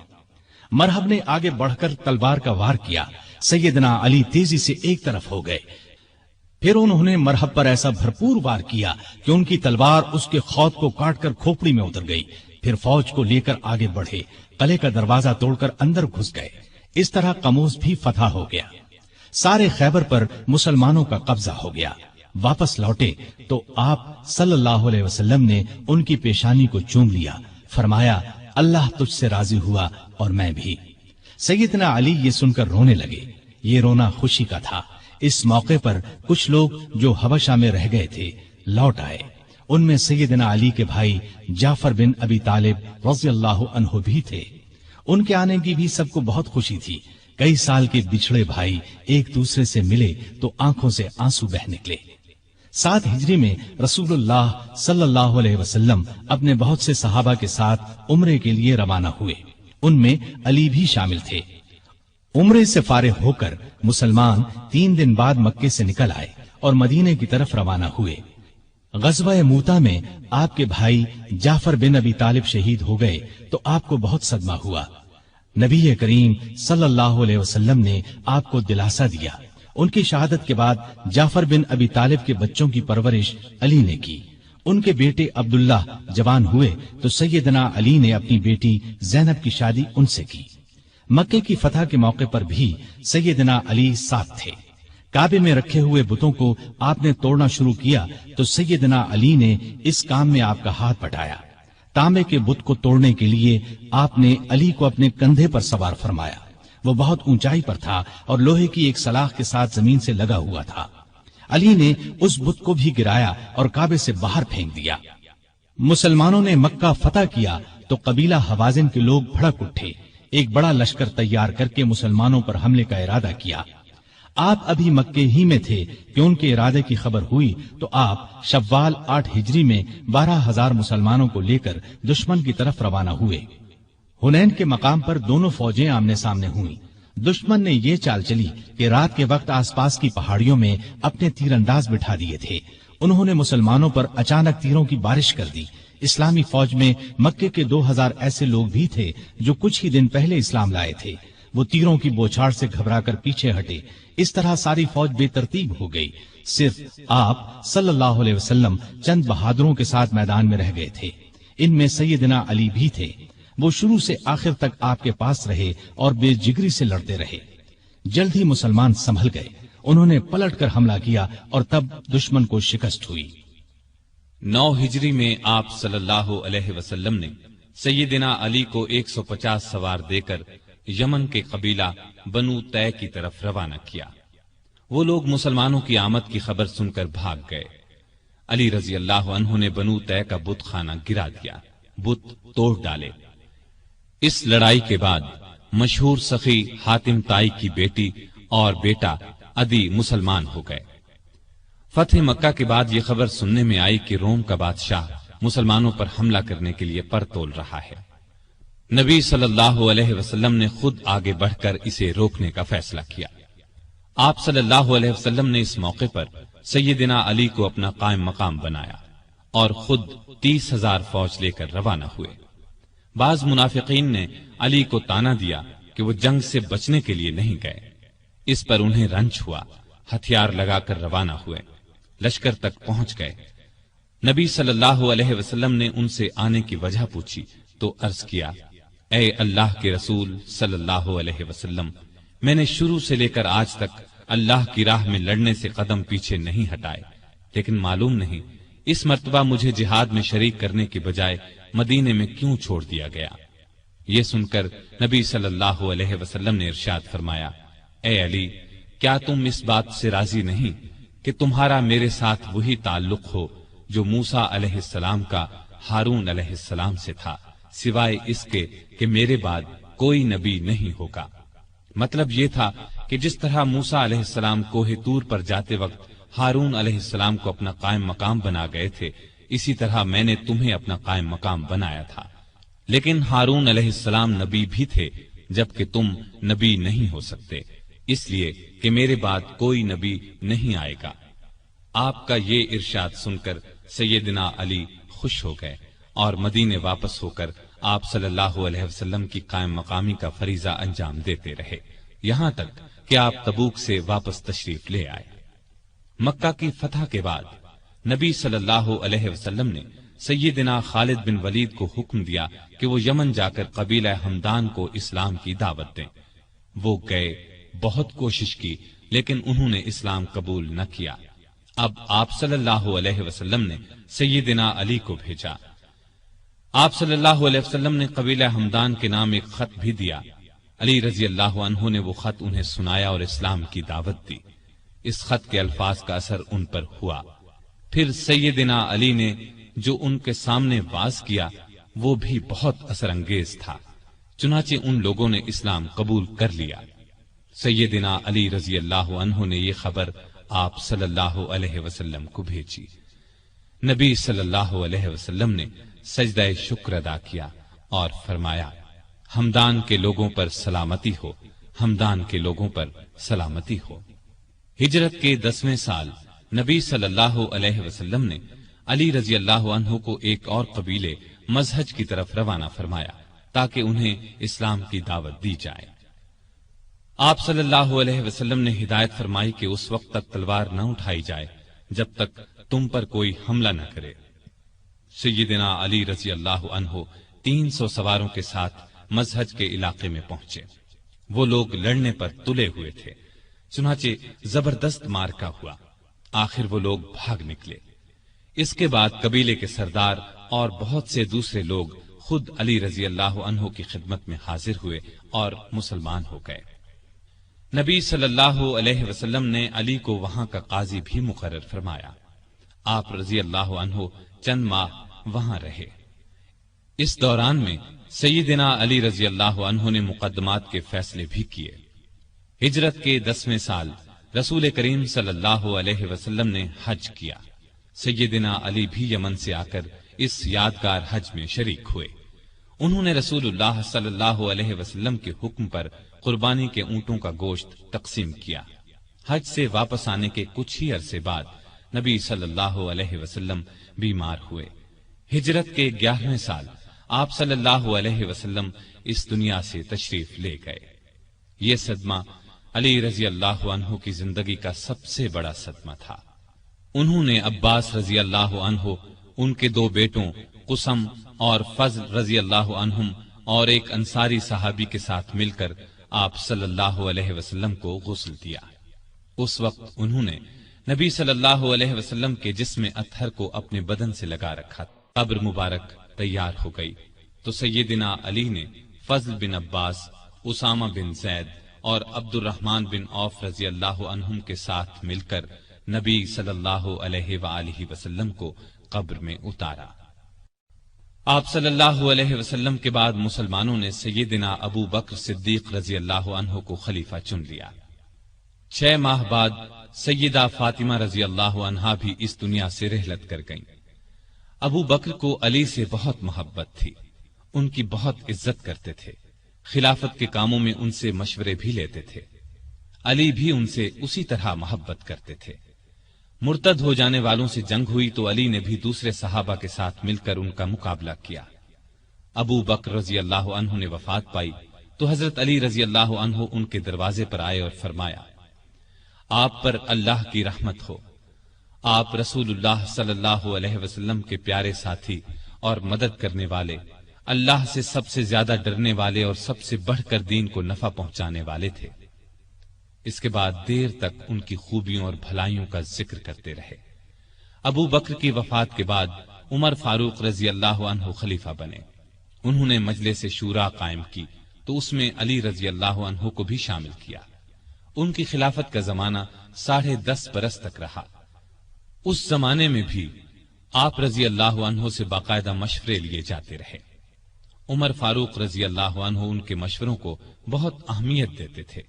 مرحب نے آگے بڑھ کر تلوار کا وار کیا، سیدنا علی تیزی سے ایک طرف ہو گئے، پھر انہوں نے مرحب پر ایسا بھرپور وار کیا کہ ان کی تلوار اس کے خود کو کاٹ کر کھوپڑی میں اتر گئی۔ پھر فوج کو لے کر آگے بڑھے، قلعے کا دروازہ توڑ کر اندر گھس گئے۔ اس طرح قموس بھی فتح ہو گیا۔ سارے خیبر پر مسلمانوں کا قبضہ ہو گیا۔ واپس لوٹے تو آپ صلی اللہ علیہ وسلم نے ان کی پیشانی کو چوم لیا، فرمایا اللہ تجھ سے راضی ہوا اور میں بھی۔ سیدنا علی یہ سن کر رونے لگے۔ یہ رونا خوشی کا تھا۔ اس موقع پر کچھ لوگ جو حبشہ میں رہ گئے تھے لوٹ آئے۔ ان میں سیدنا علی کے بھائی جعفر بن ابی طالب رضی اللہ عنہ بھی تھے۔ ان کے آنے کی بھی سب کو بہت خوشی تھی۔ کئی سال کے بچھڑے بھائی ایک دوسرے سے ملے تو آنکھوں سے آنسو بہ نکلے۔ 7 ہجری میں رسول اللہ صلی اللہ علیہ وسلم اپنے بہت سے صحابہ کے ساتھ عمرے کے لیے روانہ ہوئے۔ ان میں علی بھی شامل تھے۔ عمرے سے فارغ ہو کر مسلمان 3 دن بعد مکے سے نکل آئے اور مدینے کی طرف روانہ ہوئے۔ غزوہ موتا میں آپ کے بھائی جعفر بن ابی طالب شہید ہو گئے تو آپ کو بہت صدمہ ہوا۔ نبی کریم صلی اللہ علیہ وسلم نے آپ کو دلاسا دیا۔ ان کی شہادت کے بعد جعفر بن ابی طالب کے بچوں کی پرورش علی نے کی۔ ان کے بیٹے عبداللہ جوان ہوئے تو سیدنا علی نے اپنی بیٹی زینب کی شادی ان سے کی۔ مکے کی فتح کے موقع پر بھی سیدنا علی ساتھ تھے۔ کعبے میں رکھے ہوئے بتوں کو آپ نے توڑنا شروع کیا تو سیدنا علی نے اس کام میں آپ کا ہاتھ بٹایا۔ تانبے کے بت کو توڑنے کے لیے آپ نے علی کو اپنے کندھے پر سوار فرمایا۔ وہ بہت اونچائی پر تھا اور لوہے کی ایک سلاخ کے ساتھ زمین سے لگا ہوا تھا۔ علی نے اس بت کو بھی گرایا اور کعبے سے باہر پھینک دیا۔ مسلمانوں نے مکہ فتح کیا تو قبیلہ حوازن کے لوگ بھڑک اٹھے، ایک بڑا لشکر تیار کر کے مسلمانوں پر حملے کا ارادہ کیا۔ آپ ابھی مکے ہی میں تھے کہ ان کے ارادے کی خبر ہوئی تو آپ شوال 8 ہجری میں 12,000 مسلمانوں کو لے کر دشمن کی طرف روانہ ہوئے۔ حنین کے مقام پر دونوں فوجیں آمنے سامنے ہوئیں۔ دشمن نے یہ چال چلی کہ رات کے وقت آس پاس کی پہاڑیوں میں اپنے تیر انداز بٹھا دیے تھے۔ انہوں نے مسلمانوں پر اچانک تیروں کی بارش کر دی۔ اسلامی فوج میں مکے کے 2,000 ایسے لوگ بھی تھے جو کچھ ہی دن پہلے اسلام لائے تھے۔ وہ تیروں کی بوچھاڑ سے گھبرا کر پیچھے ہٹے۔ اس طرح ساری فوج بے ترتیب ہو گئی۔ صرف آپ صلی اللہ علیہ وسلم چند بہادروں کے ساتھ میدان میں رہ گئے تھے۔ ان میں سیدنا علی بھی تھے۔ وہ شروع سے آخر تک آپ کے پاس رہے اور بے جگری سے لڑتے رہے۔ جلد ہی مسلمان سنبھل گئے۔ انہوں نے پلٹ کر حملہ کیا اور تب دشمن کو شکست ہوئی۔ 9 ہجری میں آپ صلی اللہ علیہ وسلم نے سیدنا علی کو 150 سوار دے کر یمن کے قبیلہ بنو طے کی طرف روانہ کیا۔ وہ لوگ مسلمانوں کی آمد کی خبر سن کر بھاگ گئے۔ علی رضی اللہ عنہ نے بنو طے کا بت خانہ گرا دیا، بت توڑ ڈالے۔ اس لڑائی کے بعد مشہور سخی حاتم طائی کی بیٹی اور بیٹا عدی مسلمان ہو گئے۔ فتح مکہ کے بعد یہ خبر سننے میں آئی کہ روم کا بادشاہ مسلمانوں پر حملہ کرنے کے لیے پر تول رہا ہے۔ نبی صلی اللہ علیہ وسلم نے خود آگے بڑھ کر اسے روکنے کا فیصلہ کیا۔ آپ صلی اللہ علیہ وسلم نے اس موقع پر سیدنا علی کو اپنا قائم مقام بنایا اور خود 30,000 فوج لے کر روانہ ہوئے۔ بعض منافقین نے علی کو تانا دیا کہ وہ جنگ سے بچنے کے لیے نہیں گئے۔ اس پر انہیں رنج ہوا، ہتھیار لگا کر روانہ ہوئے، لشکر تک پہنچ گئے۔ نبی صلی اللہ علیہ وسلم نے ان سے آنے کی وجہ پوچھی تو عرض کیا، اے اللہ کے رسول صلی اللہ علیہ وسلم، میں نے شروع سے لے کر آج تک اللہ کی راہ میں لڑنے سے قدم پیچھے نہیں ہٹائے، لیکن معلوم نہیں اس مرتبہ مجھے جہاد میں شریک کرنے کے بجائے مدینے میں کیوں چھوڑ دیا گیا۔ یہ سن کر نبی صلی اللہ علیہ وسلم نے ارشاد فرمایا، اے علی، کیا تم اس بات سے راضی نہیں کہ تمہارا میرے ساتھ وہی تعلق ہو جو موسیٰ علیہ السلام کا ہارون علیہ السلام سے تھا، سوائے اس کے کہ میرے بعد کوئی نبی نہیں ہوگا۔ مطلب یہ تھا کہ جس طرح موسیٰ علیہ السلام کوہ طور پر جاتے وقت ہارون علیہ السلام کو اپنا قائم مقام بنا گئے تھے، اسی طرح میں نے تمہیں اپنا قائم مقام بنایا تھا۔ لیکن ہارون علیہ السلام نبی بھی تھے جبکہ تم نبی نہیں ہو سکتے، اس لیے کہ میرے بعد کوئی نبی نہیں آئے گا۔ آپ کا یہ ارشاد سن کر سیدنا علی خوش ہو گئے اور مدینے واپس ہو کر آپ صلی اللہ علیہ وسلم کی قائم مقامی کا فریضہ انجام دیتے رہے، یہاں تک کہ آپ تبوک سے واپس تشریف لے آئے۔ مکہ کی فتح کے بعد نبی صلی اللہ علیہ وسلم نے سیدنا خالد بن ولید کو حکم دیا کہ وہ یمن جا کر قبیلہ ہمدان کو اسلام کی دعوت دیں۔ وہ گئے، بہت کوشش کی، لیکن انہوں نے اسلام قبول نہ کیا۔ اب آپ صلی اللہ علیہ وسلم نے سیدنا علی کو بھیجا۔ آپ صلی اللہ علیہ وسلم نے قبیلہ ہمدان کے نام ایک خط بھی دیا۔ علی رضی اللہ عنہ نے وہ خط انہیں سنایا اور اسلام کی دعوت دی۔ اس خط کے الفاظ کا اثر ان پر ہوا۔ پھر سیدنا علی نے جو ان کے سامنے واز کیا وہ بھی بہت اثر انگیز تھا، چنانچہ ان لوگوں نے اسلام قبول کر لیا۔ سیدنا علی رضی اللہ عنہ نے یہ خبر آپ صلی اللہ علیہ وسلم کو بھیجی۔ نبی صلی اللہ علیہ وسلم نے سجدہ شکر ادا کیا اور فرمایا، ہمدان کے لوگوں پر سلامتی ہو، ہمدان کے لوگوں پر سلامتی ہو۔ ہجرت کے 10ویں سال نبی صلی اللہ علیہ وسلم نے علی رضی اللہ عنہ کو ایک اور قبیلے مزہج کی طرف روانہ فرمایا تاکہ انہیں اسلام کی دعوت دی جائے۔ آپ صلی اللہ علیہ وسلم نے ہدایت فرمائی کہ اس وقت تک تلوار نہ اٹھائی جائے جب تک تم پر کوئی حملہ نہ کرے۔ سیدنا علی رضی اللہ عنہ 300 سواروں کے ساتھ مزہج کے علاقے میں پہنچے۔ وہ لوگ لڑنے پر تلے ہوئے تھے، چنانچہ زبردست مارکا ہوا۔ آخر وہ لوگ بھاگ نکلے۔ اس کے بعد قبیلے کے سردار اور بہت سے دوسرے لوگ خود علی رضی اللہ عنہ کی خدمت میں حاضر ہوئے اور مسلمان ہو گئے۔ نبی صلی اللہ علیہ وسلم نے علی کو وہاں کا قاضی بھی مقرر فرمایا۔ آپ رضی اللہ عنہ چند ماہ وہاں رہے۔ اس دوران میں سیدنا علی رضی اللہ عنہ نے مقدمات کے فیصلے بھی کیے۔ ہجرت کے 10ویں سال رسول کریم صلی اللہ علیہ وسلم نے حج کیا۔ سیدنا علی بھی یمن سے آ کر اس یادگار حج میں شریک ہوئے۔ انہوں نے رسول اللہ صلی اللہ علیہ وسلم کے حکم پر قربانی کے اونٹوں کا گوشت تقسیم کیا۔ حج سے واپس آنے کے کچھ ہی عرصے بعد نبی صلی اللہ علیہ وسلم بیمار ہوئے۔ ہجرت کے 11ویں سال آپ صلی اللہ علیہ وسلم اس دنیا سے تشریف لے گئے۔ یہ صدمہ علی رضی اللہ عنہ کی زندگی کا سب سے بڑا صدمہ تھا۔ انہوں نے عباس رضی اللہ عنہ، ان کے 2 بیٹوں قسم اور فضل رضی اللہ عنہم اور ایک انصاری صحابی کے ساتھ مل کر آپ صلی اللہ علیہ وسلم کو غسل دیا۔ اس وقت انہوں نے نبی صلی اللہ علیہ وسلم کے جسم اطہر کو اپنے بدن سے لگا رکھا۔ قبر مبارک تیار ہو گئی تو سیدنا علی نے فضل بن عباس، اسامہ بن زید اور عبد الرحمن بن عوف رضی اللہ عنہم کے ساتھ مل کر نبی صلی اللہ علیہ وآلہ وسلم کو قبر میں اتارا۔ آپ صلی اللہ علیہ وسلم کے بعد مسلمانوں نے سیدنا ابو بکر صدیق رضی اللہ عنہ کو خلیفہ چن لیا۔ 6 ماہ بعد سیدہ فاطمہ رضی اللہ عنہا بھی اس دنیا سے رحلت کر گئیں۔ ابو بکر کو علی سے بہت محبت تھی، ان کی بہت عزت کرتے تھے، خلافت کے کاموں میں ان سے مشورے بھی لیتے تھے۔ علی بھی ان سے اسی طرح محبت کرتے تھے۔ مرتد ہو جانے والوں سے جنگ ہوئی تو علی نے بھی دوسرے صحابہ کے ساتھ مل کر ان کا مقابلہ کیا۔ ابو بکر رضی اللہ عنہ نے وفات پائی تو حضرت علی رضی اللہ عنہ ان کے دروازے پر آئے اور فرمایا، آپ پر اللہ کی رحمت ہو، آپ رسول اللہ صلی اللہ علیہ وسلم کے پیارے ساتھی اور مدد کرنے والے، اللہ سے سب سے زیادہ ڈرنے والے اور سب سے بڑھ کر دین کو نفع پہنچانے والے تھے۔ اس کے بعد دیر تک ان کی خوبیوں اور بھلائیوں کا ذکر کرتے رہے۔ ابو بکر کی وفات کے بعد عمر فاروق رضی اللہ عنہ خلیفہ بنے۔ انہوں نے مجلس شورا قائم کی تو اس میں علی رضی اللہ عنہ کو بھی شامل کیا۔ ان کی خلافت کا زمانہ 10.5 برس تک رہا۔ اس زمانے میں بھی آپ رضی اللہ عنہ سے باقاعدہ مشورے لیے جاتے رہے۔ عمر فاروق رضی اللہ عنہ ان کے مشوروں کو بہت اہمیت دیتے تھے۔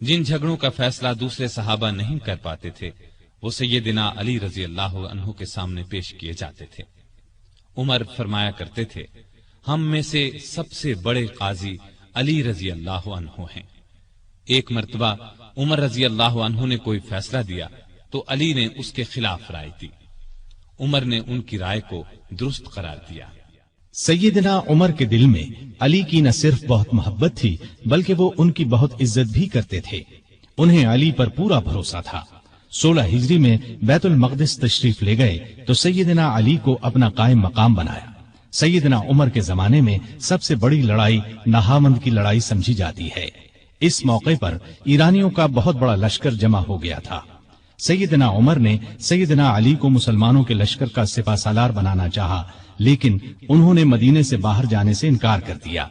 جن جھگڑوں کا فیصلہ دوسرے صحابہ نہیں کر پاتے تھے وہ سیدنا علی رضی اللہ عنہ کے سامنے پیش کیے جاتے تھے۔ عمر فرمایا کرتے تھے، ہم میں سے سب سے بڑے قاضی علی رضی اللہ عنہ ہیں۔ ایک مرتبہ عمر رضی اللہ عنہ نے کوئی فیصلہ دیا تو علی نے اس کے خلاف رائے دی۔ عمر نے ان کی رائے کو درست قرار دیا۔ سیدنا عمر کے دل میں علی کی نہ صرف بہت محبت تھی بلکہ وہ ان کی بہت عزت بھی کرتے تھے۔ انہیں علی پر پورا بھروسہ تھا۔ 16 ہجری میں بیت المقدس تشریف لے گئے تو سیدنا علی کو اپنا قائم مقام بنایا۔ سیدنا عمر کے زمانے میں سب سے بڑی لڑائی نہاوند کی لڑائی سمجھی جاتی ہے۔ اس موقع پر ایرانیوں کا بہت بڑا لشکر جمع ہو گیا تھا۔ سیدنا عمر نے سیدنا علی کو مسلمانوں کے لشکر کا سپہ سالار بنانا چاہا لیکن انہوں نے مدینے سے باہر جانے سے انکار کر دیا۔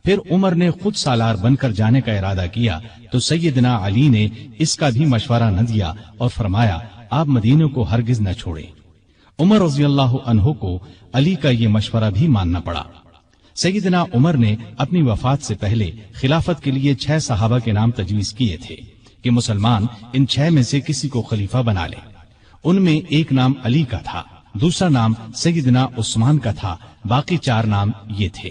پھر عمر نے خود سالار بن کر جانے کا ارادہ کیا تو سیدنا علی نے اس کا بھی مشورہ نہ دیا اور فرمایا، آپ مدینے کو ہرگز نہ چھوڑیں۔ عمر رضی اللہ عنہ کو علی کا یہ مشورہ بھی ماننا پڑا۔ سیدنا عمر نے اپنی وفات سے پہلے خلافت کے لیے 6 صحابہ کے نام تجویز کیے تھے کہ مسلمان ان 6 میں سے کسی کو خلیفہ بنا لے۔ ان میں ایک نام علی کا تھا، دوسرا نام سیدنا عثمان کا تھا، باقی 4 نام یہ تھے: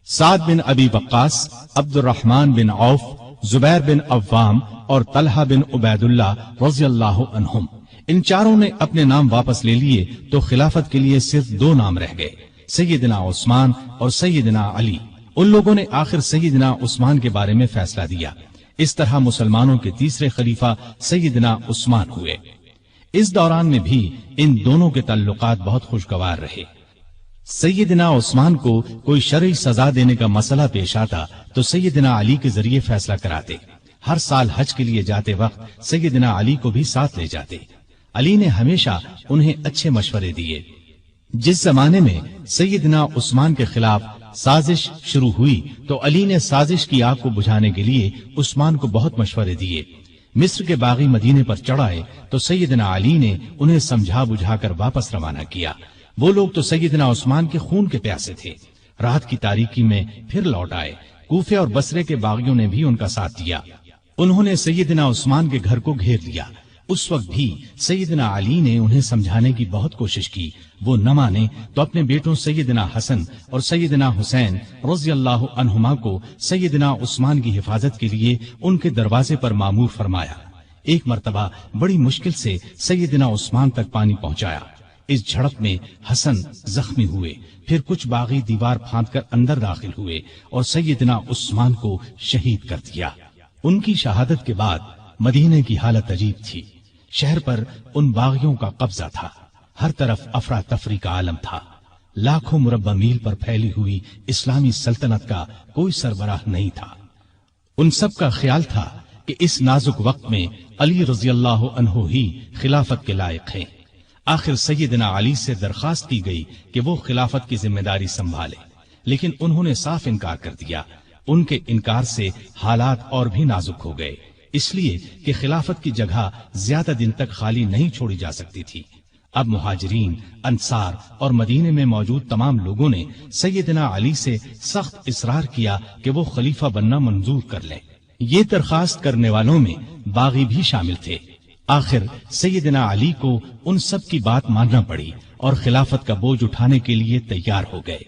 سعد بن ابی وقاص، عبد الرحمن بن عوف، زبیر بن عوام اور طلحہ بن عبید اللہ رضی اللہ عنہم۔ ان چاروں نے اپنے نام واپس لے لیے تو خلافت کے لیے صرف 2 نام رہ گئے، سیدنا عثمان اور سیدنا علی۔ ان لوگوں نے آخر سیدنا عثمان کے بارے میں فیصلہ دیا۔ اس طرح مسلمانوں کے تیسرے خلیفہ سیدنا عثمان ہوئے۔ اس دوران میں بھی ان دونوں کے تعلقات بہت خوشگوار رہے۔ سیدنا عثمان کو کوئی شرعی سزا دینے کا مسئلہ پیش آتا تو سیدنا علی کے ذریعے فیصلہ کراتے۔ ہر سال حج کے لیے جاتے وقت سیدنا علی کو بھی ساتھ لے جاتے۔ علی نے ہمیشہ انہیں اچھے مشورے دیے۔ جس زمانے میں سیدنا عثمان کے خلاف سازش شروع ہوئی تو علی نے سازش کی آگ کو بجھانے کے لیے عثمان کو بہت مشورے دیے۔ مصر کے باغی مدینے پر چڑھائے تو سیدنا علی نے انہیں سمجھا بجھا کر واپس روانہ کیا۔ وہ لوگ تو سیدنا عثمان کے خون کے پیاسے تھے۔ رات کی تاریکی میں پھر لوٹ آئے۔ کوفے اور بصرے کے باغیوں نے بھی ان کا ساتھ دیا۔ انہوں نے سیدنا عثمان کے گھر کو گھیر لیا۔ اس وقت بھی سیدنا علی نے انہیں سمجھانے کی بہت کوشش کی۔ وہ نہ مانے تو اپنے بیٹوں سیدنا حسن اور سیدنا حسین رضی اللہ عنہما کو سیدنا عثمان کی حفاظت کے لیے ان کے دروازے پر مامور فرمایا۔ ایک مرتبہ بڑی مشکل سے سیدنا عثمان تک پانی پہنچایا۔ اس جھڑپ میں حسن زخمی ہوئے۔ پھر کچھ باغی دیوار پھاند کر اندر داخل ہوئے اور سیدنا عثمان کو شہید کر دیا۔ ان کی شہادت کے بعد مدینے کی حالت عجیب تھی۔ شہر پر ان باغیوں کا قبضہ تھا۔ ہر طرف افراتفری کا عالم تھا۔ لاکھوں مربع میل پر پھیلی ہوئی اسلامی سلطنت کا کوئی سربراہ نہیں تھا۔ ان سب کا خیال تھا کہ اس نازک وقت میں علی رضی اللہ عنہ ہی خلافت کے لائق ہیں۔ آخر سیدنا علی سے درخواست کی گئی کہ وہ خلافت کی ذمہ داری سنبھالے، لیکن انہوں نے صاف انکار کر دیا۔ ان کے انکار سے حالات اور بھی نازک ہو گئے، اس لیے کہ خلافت کی جگہ زیادہ دن تک خالی نہیں چھوڑی جا سکتی تھی۔ اب مہاجرین، انصار اور مدینے میں موجود تمام لوگوں نے سیدنا علی سے سخت اصرار کیا کہ وہ خلیفہ بننا منظور کر لیں۔ یہ درخواست کرنے والوں میں باغی بھی شامل تھے۔ آخر سیدنا علی کو ان سب کی بات ماننا پڑی اور خلافت کا بوجھ اٹھانے کے لیے تیار ہو گئے۔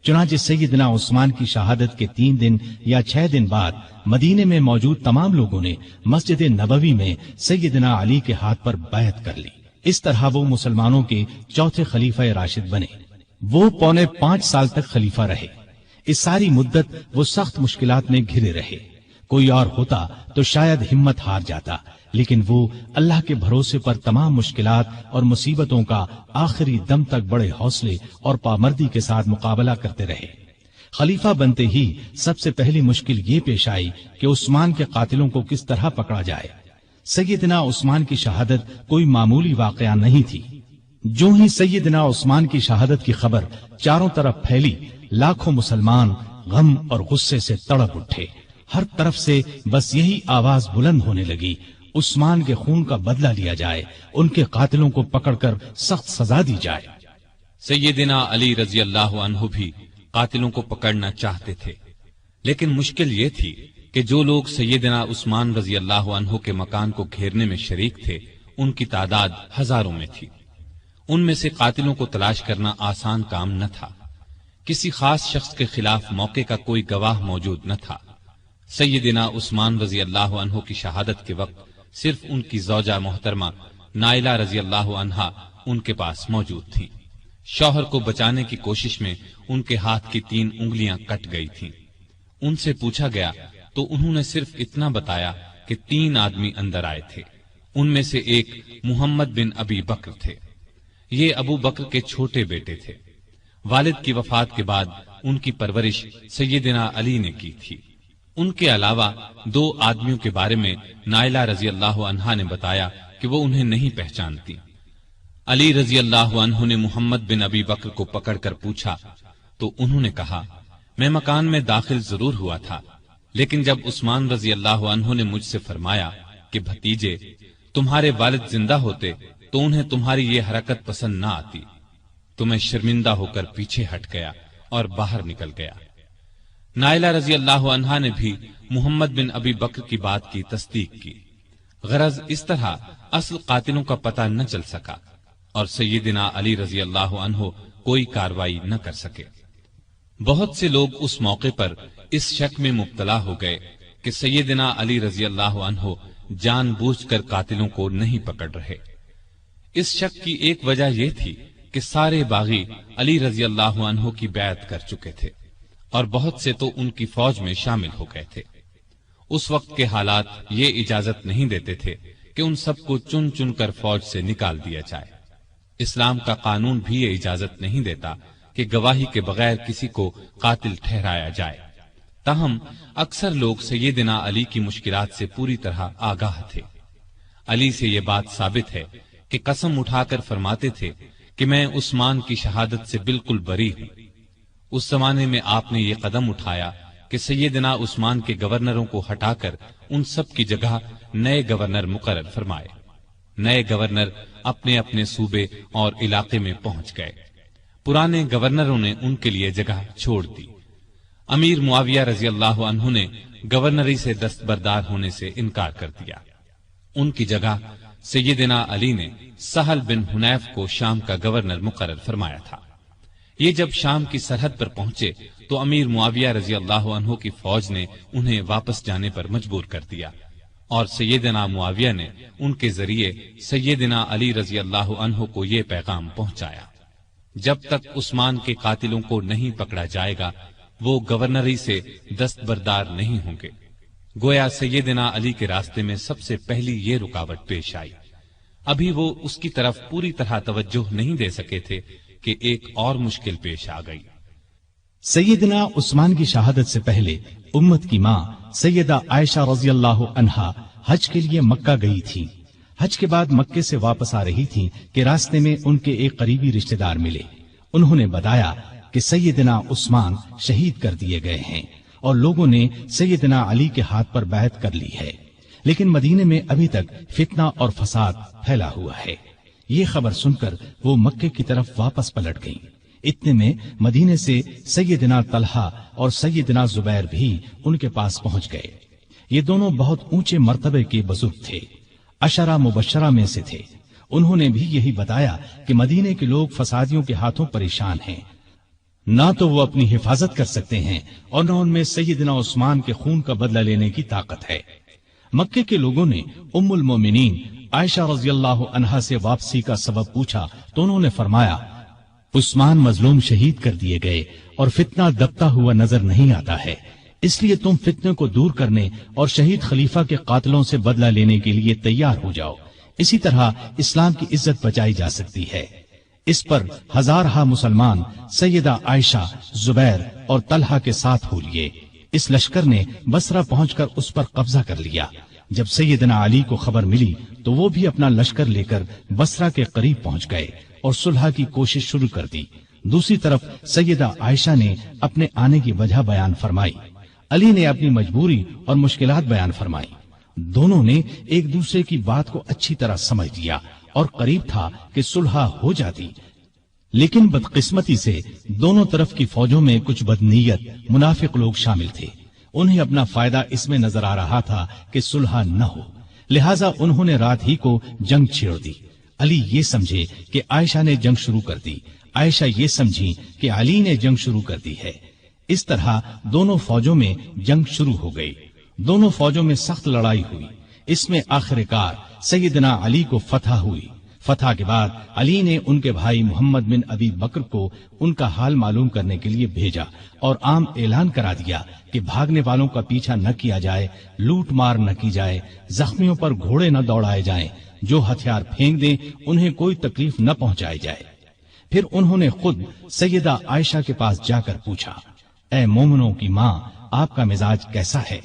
چنانچہ سیدنا عثمان کی شہادت کے 3 دن یا 6 دن بعد مدینے میں موجود تمام لوگوں نے مسجد نبوی میں سیدنا علی کے ہاتھ پر بیعت کر لی۔ اس طرح وہ مسلمانوں کے چوتھے خلیفہ راشد بنے۔ وہ 4.25 سال تک خلیفہ رہے۔ اس ساری مدت وہ سخت مشکلات میں گھرے رہے۔ کوئی اور ہوتا تو شاید ہمت ہار جاتا، لیکن وہ اللہ کے بھروسے پر تمام مشکلات اور مصیبتوں کا آخری دم تک بڑے حوصلے اور پامردی کے ساتھ مقابلہ کرتے رہے۔ خلیفہ بنتے ہی سب سے پہلی مشکل یہ پیش آئی کہ عثمان کے قاتلوں کو کس طرح پکڑا جائے۔ سیدنا عثمان کی شہادت کوئی معمولی واقعہ نہیں تھی۔ جو ہی سیدنا عثمان کی شہادت کی خبر چاروں طرف پھیلی، لاکھوں مسلمان غم اور غصے سے تڑپ اٹھے۔ ہر طرف سے بس یہی آواز بلند ہونے لگی، عثمان کے خون کا بدلہ لیا جائے، ان کے قاتلوں کو پکڑ کر سخت سزا دی جائے۔ سیدنا علی رضی اللہ عنہ بھی قاتلوں کو پکڑنا چاہتے تھے، لیکن مشکل یہ تھی کہ جو لوگ سیدنا عثمان رضی اللہ عنہ کے مکان کو گھیرنے میں شریک تھے، ان کی تعداد ہزاروں میں تھی۔ ان میں سے قاتلوں کو تلاش کرنا آسان کام نہ تھا۔ کسی خاص شخص کے خلاف موقع کا کوئی گواہ موجود نہ تھا۔ سیدنا عثمان رضی اللہ عنہ کی شہادت کے وقت صرف ان کی زوجہ محترمہ نائلہ رضی اللہ عنہا ان کے پاس موجود تھیں۔ شوہر کو بچانے کی کوشش میں ان کے ہاتھ کی 3 انگلیاں کٹ گئی تھیں۔ ان سے پوچھا گیا تو انہوں نے صرف اتنا بتایا کہ 3 آدمی اندر آئے تھے۔ ان میں سے ایک محمد بن ابی بکر تھے۔ یہ ابو بکر کے چھوٹے بیٹے تھے۔ والد کی وفات کے بعد ان کی پرورش سیدنا علی نے کی تھی۔ ان کے علاوہ 2 آدمیوں کے بارے میں نائلہ رضی اللہ عنہا نے بتایا کہ وہ انہیں نہیں پہچانتی۔ علی رضی اللہ عنہ نے محمد بن ابی بکر کو پکڑ کر پوچھا تو انہوں نے کہا، میں مکان میں داخل ضرور ہوا تھا، لیکن جب عثمان رضی اللہ عنہ نے مجھ سے فرمایا کہ بھتیجے تمہارے والد زندہ ہوتے تو انہیں تمہاری یہ حرکت پسند نہ آتی، تو میں شرمندہ ہو کر پیچھے ہٹ گیا اور باہر نکل گیا۔ نائلہ رضی اللہ عنہا نے بھی محمد بن ابی بکر کی بات کی تصدیق کی۔ غرض اس طرح اصل قاتلوں کا پتہ نہ چل سکا اور سیدنا علی رضی اللہ عنہ کوئی کاروائی نہ کر سکے۔ بہت سے لوگ اس موقع پر اس شک میں مبتلا ہو گئے کہ سیدنا علی رضی اللہ عنہ جان بوجھ کر قاتلوں کو نہیں پکڑ رہے۔ اس شک کی ایک وجہ یہ تھی کہ سارے باغی علی رضی اللہ عنہ کی بیعت کر چکے تھے اور بہت سے تو ان کی فوج میں شامل ہو گئے تھے۔ اس وقت کے حالات یہ اجازت نہیں دیتے تھے کہ ان سب کو چن چن کر فوج سے نکال دیا جائے۔ اسلام کا قانون بھی یہ اجازت نہیں دیتا کہ گواہی کے بغیر کسی کو قاتل ٹھہرایا جائے۔ تاہم اکثر لوگ سیدنا علی کی مشکلات سے پوری طرح آگاہ تھے۔ علی سے یہ بات ثابت ہے کہ قسم اٹھا کر فرماتے تھے کہ میں عثمان کی شہادت سے بالکل بری ہوں۔ اس زمانے میں آپ نے یہ قدم اٹھایا کہ سیدنا عثمان کے گورنروں کو ہٹا کر ان سب کی جگہ نئے گورنر مقرر فرمائے۔ نئے گورنر اپنے اپنے صوبے اور علاقے میں پہنچ گئے۔ پرانے گورنروں نے ان کے لیے جگہ چھوڑ دی۔ امیر معاویہ رضی اللہ عنہ نے گورنری سے دستبردار ہونے سے انکار کر دیا۔ ان کی جگہ سیدنا علی نے سہل بن حنیف کو شام کا گورنر مقرر فرمایا تھا۔ یہ جب شام کی سرحد پر پہنچے تو امیر معاویہ رضی اللہ عنہ کی فوج نے انہیں واپس جانے پر مجبور کر دیا، اور سیدنا معاویہ نے ان کے ذریعے سیدنا علی رضی اللہ عنہ کو یہ پیغام پہنچایا: جب تک عثمان کے قاتلوں کو نہیں پکڑا جائے گا وہ گورنری سے دستبردار نہیں ہوں گے۔ گویا سیدنا علی کے راستے میں سب سے پہلی یہ رکاوٹ پیش آئی۔ ابھی وہ اس کی طرف پوری طرح توجہ نہیں دے سکے تھے کہ ایک اور مشکل پیش آ گئی۔ سیدنا عثمان کی شہادت سے پہلے امت کی ماں سیدہ عائشہ رضی اللہ عنہا حج کے لیے مکہ گئی تھی۔ حج کے بعد مکے سے واپس آ رہی تھی کہ راستے میں ان کے ایک قریبی رشتہ دار ملے۔ انہوں نے بتایا کہ سیدنا عثمان شہید کر دیے گئے ہیں اور لوگوں نے سیدنا علی کے ہاتھ پر بیعت کر لی ہے، لیکن مدینے میں ابھی تک فتنہ اور فساد پھیلا ہوا ہے۔ یہ خبر سن کر وہ مکے کی طرف واپس پلٹ گئیں۔ اتنے میں مدینے سے سیدنا طلحہ اور سیدنا زبیر بھی ان کے پاس پہنچ گئے۔ یہ دونوں بہت اونچے مرتبے کے بزرگ تھے، عشرہ مبشرہ میں سے تھے۔ انہوں نے بھی یہی بتایا کہ مدینے کے لوگ فسادیوں کے ہاتھوں پریشان ہیں، نہ تو وہ اپنی حفاظت کر سکتے ہیں اور نہ ان میں سیدنا عثمان کے خون کا بدلہ لینے کی طاقت ہے۔ مکے کے لوگوں نے ام المومنین عائشہ رضی اللہ عنہا سے واپسی کا سبب پوچھا تو انہوں نے فرمایا: عثمان مظلوم شہید کر دیے گئے اور فتنہ دبتا ہوا نظر نہیں آتا ہے، اس لیے تم فتنے کو دور کرنے اور شہید خلیفہ کے قاتلوں سے بدلہ لینے کے لیے تیار ہو جاؤ۔ اسی طرح اسلام کی عزت بچائی جا سکتی ہے۔ اس پر ہزارہا مسلمان سیدہ عائشہ، زبیر اور طلحہ کے ساتھ ہو لیے۔ اس لشکر نے بصرہ پہنچ کر اس پر قبضہ کر لیا۔ جب سیدنا علی کو خبر ملی تو وہ بھی اپنا لشکر لے کر بصرہ کے قریب پہنچ گئے اور صلح کی کوشش شروع کر دی۔ دوسری طرف سیدہ عائشہ نے اپنے آنے کی وجہ بیان فرمائی، علی نے اپنی مجبوری اور مشکلات بیان فرمائی۔ دونوں نے ایک دوسرے کی بات کو اچھی طرح سمجھ لیا اور قریب تھا کہ صلح ہو جاتی، لیکن بدقسمتی سے دونوں طرف کی فوجوں میں کچھ بدنیت منافق لوگ شامل تھے۔ انہیں اپنا فائدہ اس میں نظر آ رہا تھا کہ صلح نہ ہو، لہٰذا انہوں نے رات ہی کو جنگ چھیڑ دی۔ علی یہ سمجھے کہ عائشہ نے جنگ شروع کر دی، عائشہ یہ سمجھی کہ علی نے جنگ شروع کر دی ہے۔ اس طرح دونوں فوجوں میں جنگ شروع ہو گئی۔ دونوں فوجوں میں سخت لڑائی ہوئی۔ اس میں آخر کار سیدنا علی کو فتح ہوئی۔ فتح کے بعد علی نے ان کے بھائی محمد بن ابی بکر کو ان کا حال معلوم کرنے کے لیے بھیجا اور عام اعلان کرا دیا کہ بھاگنے والوں کا پیچھا نہ کیا جائے، لوٹ مار نہ کی جائے، زخمیوں پر گھوڑے نہ دوڑائے جائیں، جو ہتھیار پھینک دیں انہیں کوئی تکلیف نہ پہنچائی جائے۔ پھر انہوں نے خود سیدہ عائشہ کے پاس جا کر پوچھا: اے مومنوں کی ماں، آپ کا مزاج کیسا ہے؟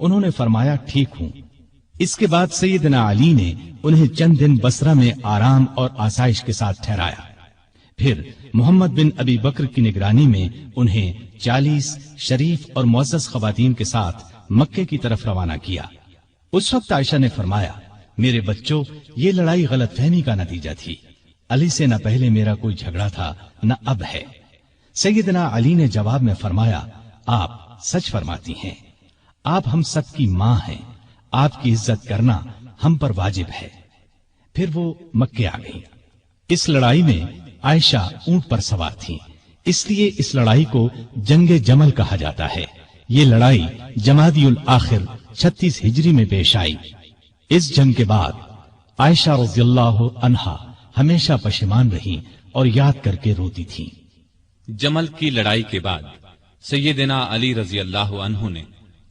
انہوں نے فرمایا: ٹھیک ہوں۔ اس کے بعد سیدنا علی نے انہیں چند دن بصرہ میں آرام اور آسائش کے ساتھ ٹھہرایا۔ پھر محمد بن ابی بکر کی نگرانی میں انہیں 40 شریف اور معزز خواتین کے ساتھ مکے کی طرف روانہ کیا۔ اس وقت عائشہ نے فرمایا: میرے بچوں، یہ لڑائی غلط فہمی کا نتیجہ تھی۔ علی سے نہ پہلے میرا کوئی جھگڑا تھا نہ اب ہے۔ سیدنا علی نے جواب میں فرمایا: آپ سچ فرماتی ہیں، آپ ہم سب کی ماں ہیں، آپ کی عزت کرنا ہم پر واجب ہے۔ پھر وہ مکے آ گئی۔ اس لڑائی میں عائشہ اونٹ پر سوار تھی، اس لیے اس لڑائی کو جنگ جمل کہا جاتا ہے۔ یہ لڑائی جمادی الاخر 36 ہجری میں پیش آئی۔ اس جنگ کے بعد عائشہ رضی اللہ عنہا ہمیشہ پشیمان رہی اور یاد کر کے روتی تھی۔ جمل کی لڑائی کے بعد سیدنا علی رضی اللہ عنہ نے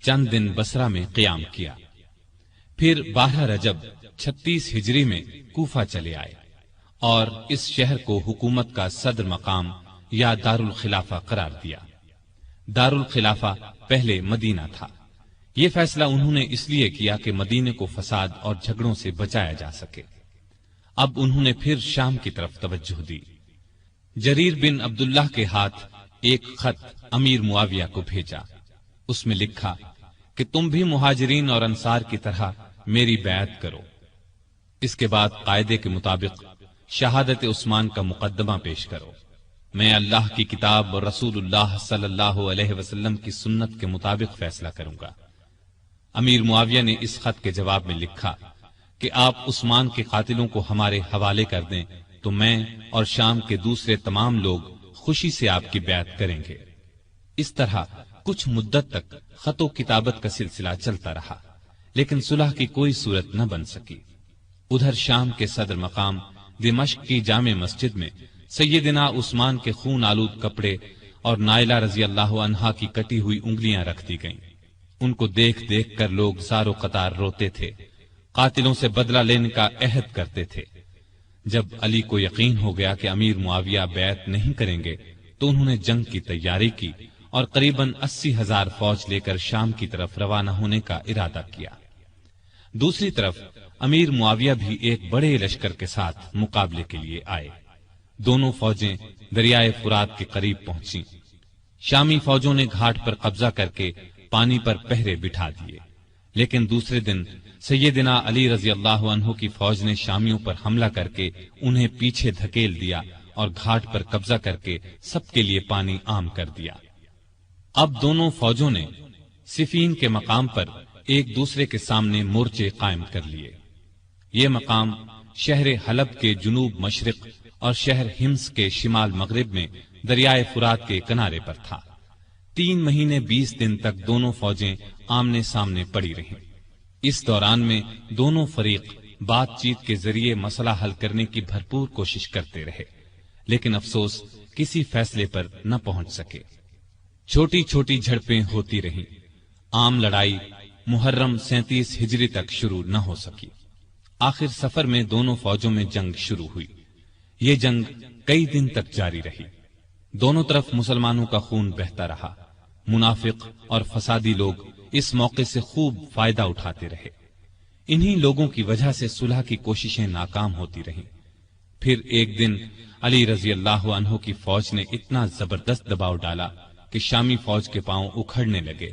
چند دن بصرہ میں قیام کیا۔ پھر 12 رجب 36 ہجری میں کوفہ چلے آئے اور اس شہر کو حکومت کا صدر مقام یا دارالخلافہ قرار دیا۔ دارالخلافہ پہلے مدینہ تھا۔ یہ فیصلہ انہوں نے اس لیے کیا کہ مدینے کو فساد اور جھگڑوں سے بچایا جا سکے۔ اب انہوں نے پھر شام کی طرف توجہ دی۔ جریر بن عبداللہ کے ہاتھ ایک خط امیر معاویہ کو بھیجا۔ اس میں لکھا کہ تم بھی مہاجرین اور انصار کی طرح میری بیعت کرو۔ اس کے بعد قاعدے کے مطابق شہادت عثمان کا مقدمہ پیش کرو۔ میں اللہ کی کتاب اور رسول اللہ صلی اللہ علیہ وسلم کی سنت کے مطابق فیصلہ کروں گا۔ امیر معاویہ نے اس خط کے جواب میں لکھا کہ آپ عثمان کے قاتلوں کو ہمارے حوالے کر دیں تو میں اور شام کے دوسرے تمام لوگ خوشی سے آپ کی بیعت کریں گے۔ اس طرح کچھ مدت تک خط و کتابت کا سلسلہ چلتا رہا، لیکن صلح کی کوئی صورت نہ بن سکی۔ ادھر شام کے صدر مقام دمشق کی جامع مسجد میں سیدنا عثمان کے خون آلود کپڑے اور نائلہ رضی اللہ عنہا کی کٹی ہوئی انگلیاں رکھ دی گئیں۔ ان کو دیکھ دیکھ کر لوگ زار و قطار روتے تھے، قاتلوں سے بدلہ لینے کا عہد کرتے تھے۔ جب علی کو یقین ہو گیا کہ امیر معاویہ بیعت نہیں کریں گے تو انہوں نے جنگ کی تیاری کی اور قریباً 80,000 فوج لے کر شام کی طرف روانہ ہونے کا ارادہ کیا۔ دوسری طرف امیر معاویہ بھی ایک بڑے لشکر کے ساتھ مقابلے کے لیے آئے۔ دونوں فوجیں دریائے فرات کے قریب پہنچیں۔ شامی فوجوں نے گھاٹ پر قبضہ کر کے پانی پر پہرے بٹھا دیے، لیکن دوسرے دن سیدنا علی رضی اللہ عنہ کی فوج نے شامیوں پر حملہ کر کے انہیں پیچھے دھکیل دیا اور گھاٹ پر قبضہ کر کے سب کے لیے پانی عام کر دیا۔ اب دونوں فوجوں نے صفین کے مقام پر ایک دوسرے کے سامنے مورچے قائم کر لیے۔ یہ مقام شہر حلب کے جنوب مشرق اور شہر ہمس کے شمال مغرب میں دریائے فرات کے کنارے پر تھا۔ 3 مہینے 20 دن تک دونوں فوجیں آمنے سامنے پڑی رہیں۔ اس دوران میں دونوں فریق بات چیت کے ذریعے مسئلہ حل کرنے کی بھرپور کوشش کرتے رہے، لیکن افسوس کسی فیصلے پر نہ پہنچ سکے۔ چھوٹی چھوٹی جھڑپیں ہوتی رہیں۔ عام لڑائی محرم 37 ہجری تک شروع نہ ہو سکی۔ آخر سفر میں دونوں فوجوں میں جنگ شروع ہوئی۔ یہ جنگ کئی دن تک جاری رہی۔ دونوں طرف مسلمانوں کا خون بہتا رہا۔ منافق اور فسادی لوگ اس موقع سے خوب فائدہ اٹھاتے رہے۔ انہی لوگوں کی وجہ سے صلح کی کوششیں ناکام ہوتی رہیں۔ پھر ایک دن علی رضی اللہ عنہ کی فوج نے اتنا زبردست دباؤ ڈالا کہ شامی فوج کے پاؤں اکھڑنے لگے۔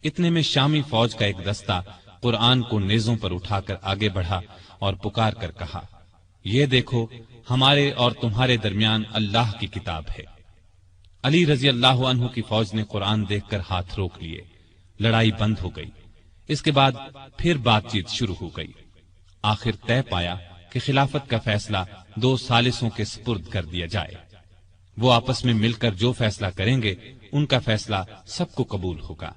اتنے میں شامی فوج کا ایک دستہ قرآن کو نیزوں پر اٹھا کر آگے بڑھا اور پکار کر کہا، یہ دیکھو ہمارے اور تمہارے درمیان اللہ کی کتاب ہے۔ علی رضی اللہ عنہ کی فوج نے قرآن دیکھ کر ہاتھ روک لیے۔ لڑائی بند ہو گئی۔ اس کے بعد پھر بات چیت شروع ہو گئی۔ آخر طے پایا کہ خلافت کا فیصلہ 2 ثالثوں کے سپرد کر دیا جائے۔ وہ آپس میں مل کر جو فیصلہ کریں گے ان کا فیصلہ سب کو قبول ہوگا۔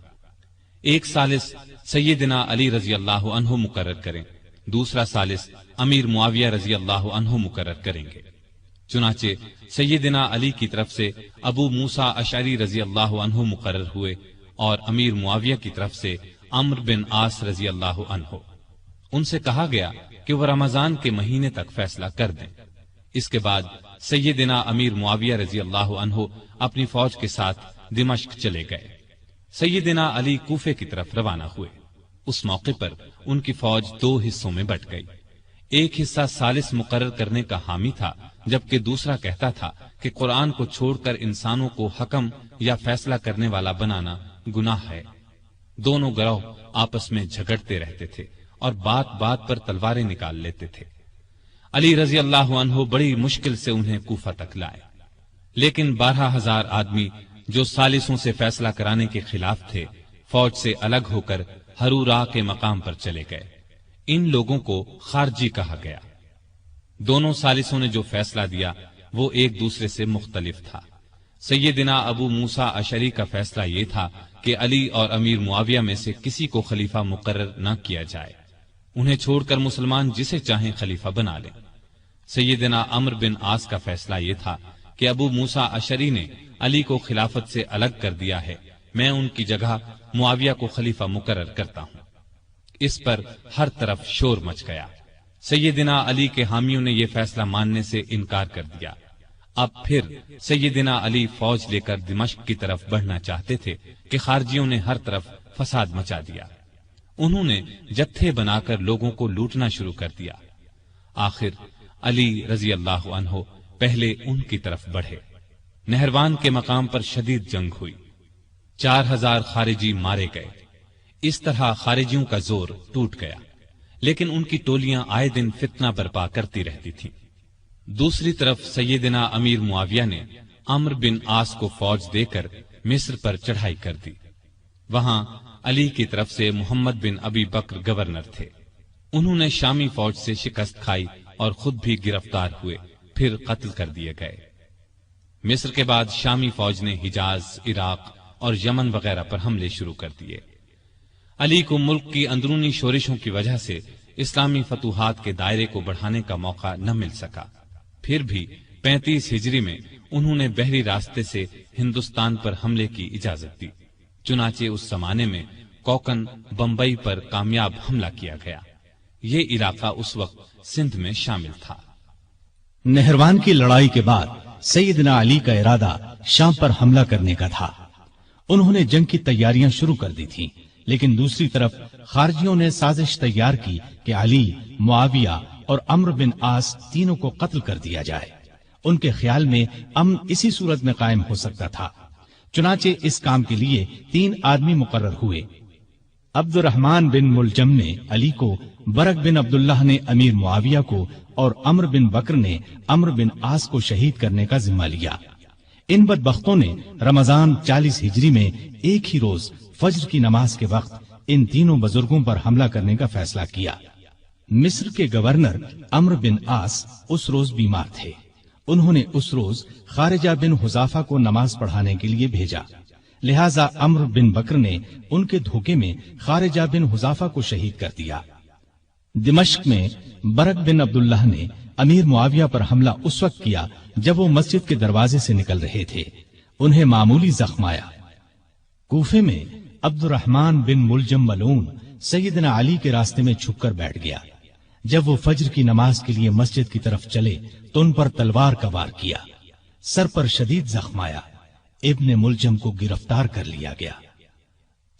ایک ثالث سیدنا علی رضی اللہ عنہ مقرر کریں، دوسرا ثالث امیر معاویہ رضی اللہ عنہ مقرر کریں گے۔ چنانچہ سیدنا علی کی طرف سے ابو موسیٰ اشعری رضی اللہ عنہ مقرر ہوئے اور امیر معاویہ کی طرف سے عمرو بن عاص رضی اللہ عنہ۔ ان سے کہا گیا کہ وہ رمضان کے مہینے تک فیصلہ کر دیں۔ اس کے بعد سیدنا امیر معاویہ رضی اللہ عنہ اپنی فوج کے ساتھ دمشق چلے گئے۔ سیدنا علی کوفے کی طرف روانہ ہوئے۔ اس موقع پر ان کی فوج 2 حصوں میں بٹ گئی۔ ایک حصہ ثالث مقرر کرنے کا حامی تھا، جبکہ دوسرا کہتا تھا کہ قرآن کو چھوڑ کر انسانوں کو حکم یا فیصلہ کرنے والا بنانا گناہ ہے۔ دونوں گروہ آپس میں جھگڑتے رہتے تھے اور بات بات پر تلواریں نکال لیتے تھے۔ علی رضی اللہ عنہ بڑی مشکل سے انہیں کوفہ تک لائے، لیکن 12,000 آدمی جو ثالثوں سے فیصلہ کرانے کے خلاف تھے فوج سے الگ ہو کر ہرورا کے مقام پر چلے گئے۔ ان لوگوں کو خارجی کہا گیا۔ دونوں ثالثوں نے جو فیصلہ دیا وہ ایک دوسرے سے مختلف تھا۔ سیدنا ابو موسیٰ اشعری کا فیصلہ یہ تھا کہ علی اور امیر معاویہ میں سے کسی کو خلیفہ مقرر نہ کیا جائے، انہیں چھوڑ کر مسلمان جسے چاہیں خلیفہ بنا لیں۔ سیدنا عمرو بن عاص کا فیصلہ یہ تھا کہ ابو موسیٰ اشعری نے علی کو خلافت سے الگ کر دیا ہے، میں ان کی جگہ معاویہ کو خلیفہ مقرر کرتا ہوں۔ اس پر ہر طرف شور مچ گیا۔ سیدنا علی کے حامیوں نے یہ فیصلہ ماننے سے انکار کر دیا۔ اب پھر سیدنا علی فوج لے کر دمشق کی طرف بڑھنا چاہتے تھے کہ خارجیوں نے ہر طرف فساد مچا دیا۔ انہوں نے جتھے بنا کر لوگوں کو لوٹنا شروع کر دیا۔ آخر علی رضی اللہ عنہ پہلے ان کی طرف بڑھے۔ نہروان کے مقام پر شدید جنگ ہوئی، 4000 خارجی مارے گئے۔ اس طرح خارجیوں کا زور ٹوٹ گیا، لیکن ان کی ٹولیاں آئے دن فتنہ برپا کرتی رہتی تھیں۔ دوسری طرف سیدنا امیر معاویہ نے عمرو بن عاص کو فوج دے کر مصر پر چڑھائی کر دی۔ وہاں علی کی طرف سے محمد بن ابی بکر گورنر تھے۔ انہوں نے شامی فوج سے شکست کھائی اور خود بھی گرفتار ہوئے، پھر قتل کر دیے گئے۔ مصر کے بعد شامی فوج نے حجاز، عراق اور یمن وغیرہ پر حملے شروع کر دیے۔ علی کو ملک کی اندرونی شورشوں کی وجہ سے اسلامی فتوحات کے دائرے کو بڑھانے کا موقع نہ مل سکا۔ پھر بھی 35 ہجری میں انہوں نے بحری راستے سے ہندوستان پر حملے کی اجازت دی۔ چنانچہ اس زمانے میں کوکن بمبئی پر کامیاب حملہ کیا گیا۔ یہ علاقہ اس وقت سندھ میں شامل تھا۔ نہروان کی لڑائی کے بعد سیدنا علی کا ارادہ شام پر حملہ کرنے کا تھا۔ انہوں نے جنگ کی تیاریاں شروع کر دی تھیں، لیکن دوسری طرف خارجیوں نے سازش تیار کی کہ علی، معاویہ اور عمرو بن عاص تینوں کو قتل کر دیا جائے۔ ان کے خیال میں امن اسی صورت میں قائم ہو سکتا تھا۔ چنانچہ اس کام کے لیے 3 آدمی مقرر ہوئے۔ عبد الرحمن بن ملجم نے علی کو، برق بن عبداللہ نے امیر معاویہ کو اور عمرو بن بکر نے عمرو بن عاص کو شہید کرنے کا ذمہ لیا۔ ان بدبختوں نے رمضان 40 ہجری میں ایک ہی روز فجر کی نماز کے وقت ان تینوں بزرگوں پر حملہ کرنے کا فیصلہ کیا۔ مصر کے گورنر عمرو بن عاص اس روز بیمار تھے۔ انہوں نے اس روز خارجہ بن حذافہ کو نماز پڑھانے کے لیے بھیجا، لہذا عمرو بن بکر نے ان کے دھوکے میں خارجہ بن حذافہ کو شہید کر دیا۔ دمشق میں برق بن عبداللہ نے امیر معاویہ پر حملہ اس وقت کیا جب وہ مسجد کے دروازے سے نکل رہے تھے۔ انہیں معمولی زخم آیا۔ کوفے میں عبد الرحمن بن ملجم ملعون سیدنا علی کے راستے میں چھپ کر بیٹھ گیا۔ جب وہ فجر کی نماز کے لیے مسجد کی طرف چلے تو ان پر تلوار کا وار کیا، سر پر شدید زخم آیا۔ ابن ملجم کو گرفتار کر لیا گیا۔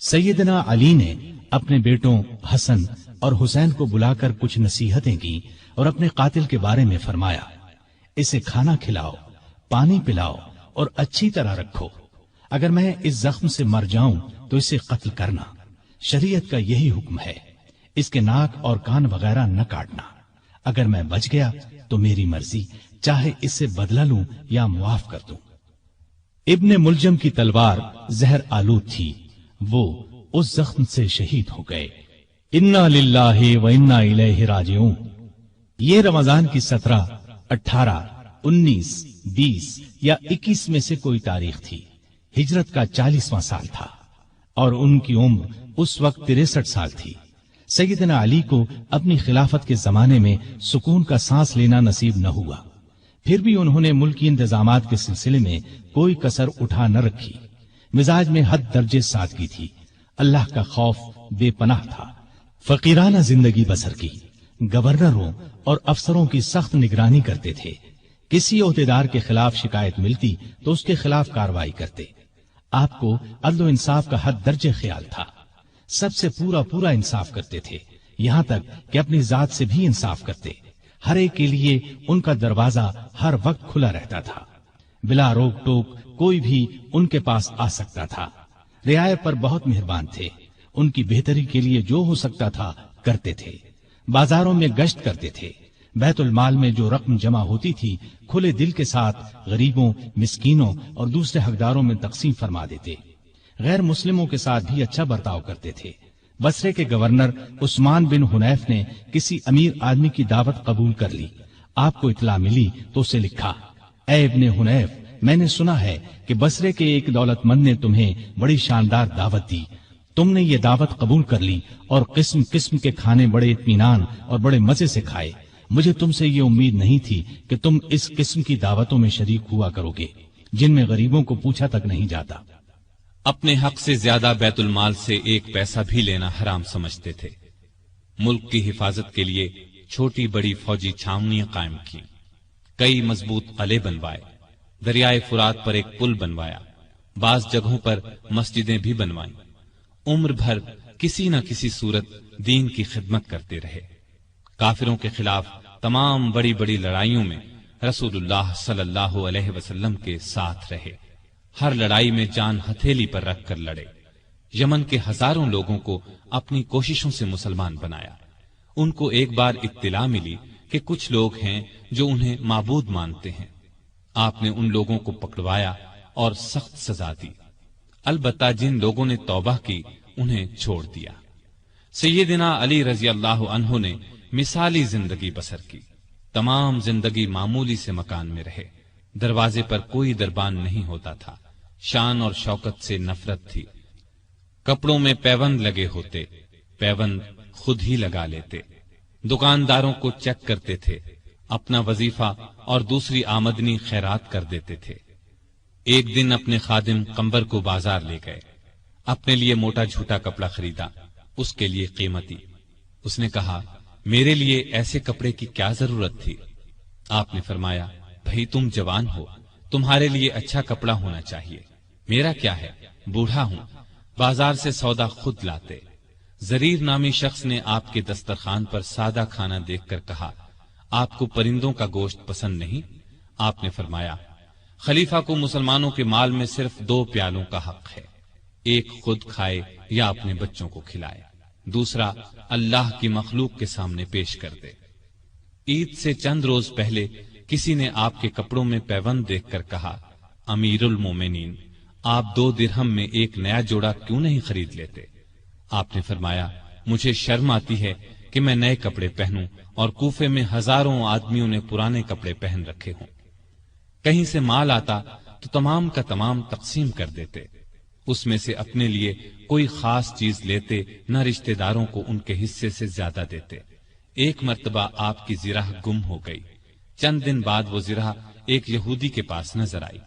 سیدنا علی نے اپنے بیٹوں حسن اور حسین کو بلا کر کچھ نصیحتیں کی اور اپنے قاتل کے بارے میں فرمایا، اسے کھانا کھلاؤ، پانی پلاؤ اور اچھی طرح رکھو۔ اگر میں اس زخم سے مر جاؤں تو اسے قتل کرنا، شریعت کا یہی حکم ہے۔ اس کے ناک اور کان وغیرہ نہ کاٹنا۔ اگر میں بچ گیا تو میری مرضی، چاہے اس سے بدلہ لوں یا معاف کر دوں۔ ابن ملجم کی تلوار زہر آلود تھی، وہ اس زخم سے شہید ہو گئے۔ انا للہ و انا الیہ راجعون۔ یہ رمضان کی 17، 18، 19، 20 یا 21 میں سے کوئی تاریخ تھی۔ ہجرت کا 40واں سال تھا اور ان کی عمر اس وقت 63 سال تھی۔ سیدنا علی کو اپنی خلافت کے زمانے میں سکون کا سانس لینا نصیب نہ ہوا، پھر بھی انہوں نے ملکی انتظامات کے سلسلے میں کوئی کسر اٹھا نہ رکھی۔ مزاج میں حد درجے سادگی تھی، اللہ کا خوف بے پناہ تھا، فقیرانہ زندگی بسر کی۔ گورنروں اور افسروں کی سخت نگرانی کرتے تھے۔ کسی عہدیدار کے خلاف شکایت ملتی تو اس کے خلاف کارروائی کرتے۔ آپ کو عدل و انصاف کا حد درجے خیال تھا، سب سے پورا انصاف کرتے تھے، یہاں تک کہ اپنی ذات سے بھی انصاف کرتے۔ ہر ایک کے لیے ان کا دروازہ ہر وقت کھلا رہتا تھا، بلا روک ٹوک کوئی بھی ان کے پاس آ سکتا تھا۔ رعایا پر بہت مہربان تھے، ان کی بہتری کے لیے جو ہو سکتا تھا کرتے تھے۔ بازاروں میں گشت کرتے تھے، بیت المال میں جو رقم جمع ہوتی تھی کھلے دل کے ساتھ غریبوں، مسکینوں اور دوسرے حقداروں میں تقسیم فرما دیتے۔ غیر مسلموں کے ساتھ بھی اچھا برتاؤ کرتے تھے۔ بصرے کے گورنر عثمان بن حنیف نے کسی امیر آدمی کی دعوت قبول کر لی۔ آپ کو اطلاع ملی تو اسے لکھا، اے ابن حنیف، میں نے سنا ہے کہ بصرے کے ایک دولت مند نے تمہیں بڑی شاندار دعوت دی۔ تم نے یہ دعوت قبول کر لی اور قسم قسم کے کھانے بڑے اطمینان اور بڑے مزے سے کھائے۔ مجھے تم سے یہ امید نہیں تھی کہ تم اس قسم کی دعوتوں میں شریک ہوا کرو گے جن میں غریبوں کو پوچھا تک نہیں جاتا۔ اپنے حق سے زیادہ بیت المال سے ایک پیسہ بھی لینا حرام سمجھتے تھے۔ ملک کی حفاظت کے لیے چھوٹی بڑی فوجی چھاونیاں قائم کی، کئی مضبوط قلعے بنوائے، دریائے فرات پر ایک پل بنوایا، بعض جگہوں پر مسجدیں بھی بنوائیں، عمر بھر کسی نہ کسی صورت دین کی خدمت کرتے رہے۔ کافروں کے خلاف تمام بڑی بڑی لڑائیوں میں رسول اللہ صلی اللہ علیہ وسلم کے ساتھ رہے، ہر لڑائی میں جان ہتھیلی پر رکھ کر لڑے، یمن کے ہزاروں لوگوں کو اپنی کوششوں سے مسلمان بنایا۔ ان کو ایک بار اطلاع ملی کہ کچھ لوگ ہیں جو انہیں معبود مانتے ہیں، آپ نے ان لوگوں کو پکڑوایا اور سخت سزا دی، البتہ جن لوگوں نے توبہ کی انہیں چھوڑ دیا۔ سیدنا علی رضی اللہ عنہ نے مثالی زندگی بسر کی، تمام زندگی معمولی سے مکان میں رہے، دروازے پر کوئی دربان نہیں ہوتا تھا، شان اور شوکت سے نفرت تھی، کپڑوں میں پیوند لگے ہوتے، پیوند خود ہی لگا لیتے، دکانداروں کو چیک کرتے تھے، اپنا وظیفہ اور دوسری آمدنی خیرات کر دیتے تھے۔ ایک دن اپنے خادم قمبر کو بازار لے گئے، اپنے لیے موٹا جھوٹا کپڑا خریدا، اس کے لیے قیمتی۔ اس نے کہا، میرے لیے ایسے کپڑے کی کیا ضرورت تھی؟ آپ نے فرمایا، بھئی تم جوان ہو، تمہارے لیے اچھا کپڑا ہونا چاہیے، میرا کیا ہے، بوڑھا ہوں، بازار سے سودا خود لاتے۔ زریر نامی شخص نے آپ کے دسترخوان پر سادہ کھانا دیکھ کر کہا، آپ کو پرندوں کا گوشت پسند نہیں؟ آپ نے فرمایا، خلیفہ کو مسلمانوں کے مال میں صرف 2 پیالوں کا حق ہے، ایک خود کھائے یا اپنے بچوں کو کھلائے، دوسرا اللہ کی مخلوق کے سامنے پیش کر دے۔ عید سے چند روز پہلے کسی نے آپ کے کپڑوں میں پیوند دیکھ کر کہا، امیر المومنین، آپ 2 درہم میں ایک نیا جوڑا کیوں نہیں خرید لیتے؟ آپ نے فرمایا، مجھے شرم آتی ہے کہ میں نئے کپڑے پہنوں اور کوفے میں ہزاروں آدمیوں نے پرانے کپڑے پہن رکھے ہوں۔ کہیں سے مال آتا تو تمام کا تمام تقسیم کر دیتے، اس میں سے اپنے لیے کوئی خاص چیز لیتے نہ رشتہ داروں کو ان کے حصے سے زیادہ دیتے۔ ایک مرتبہ آپ کی زرہ گم ہو گئی، چند دن بعد وہ زرہ ایک یہودی کے پاس نظر آئی۔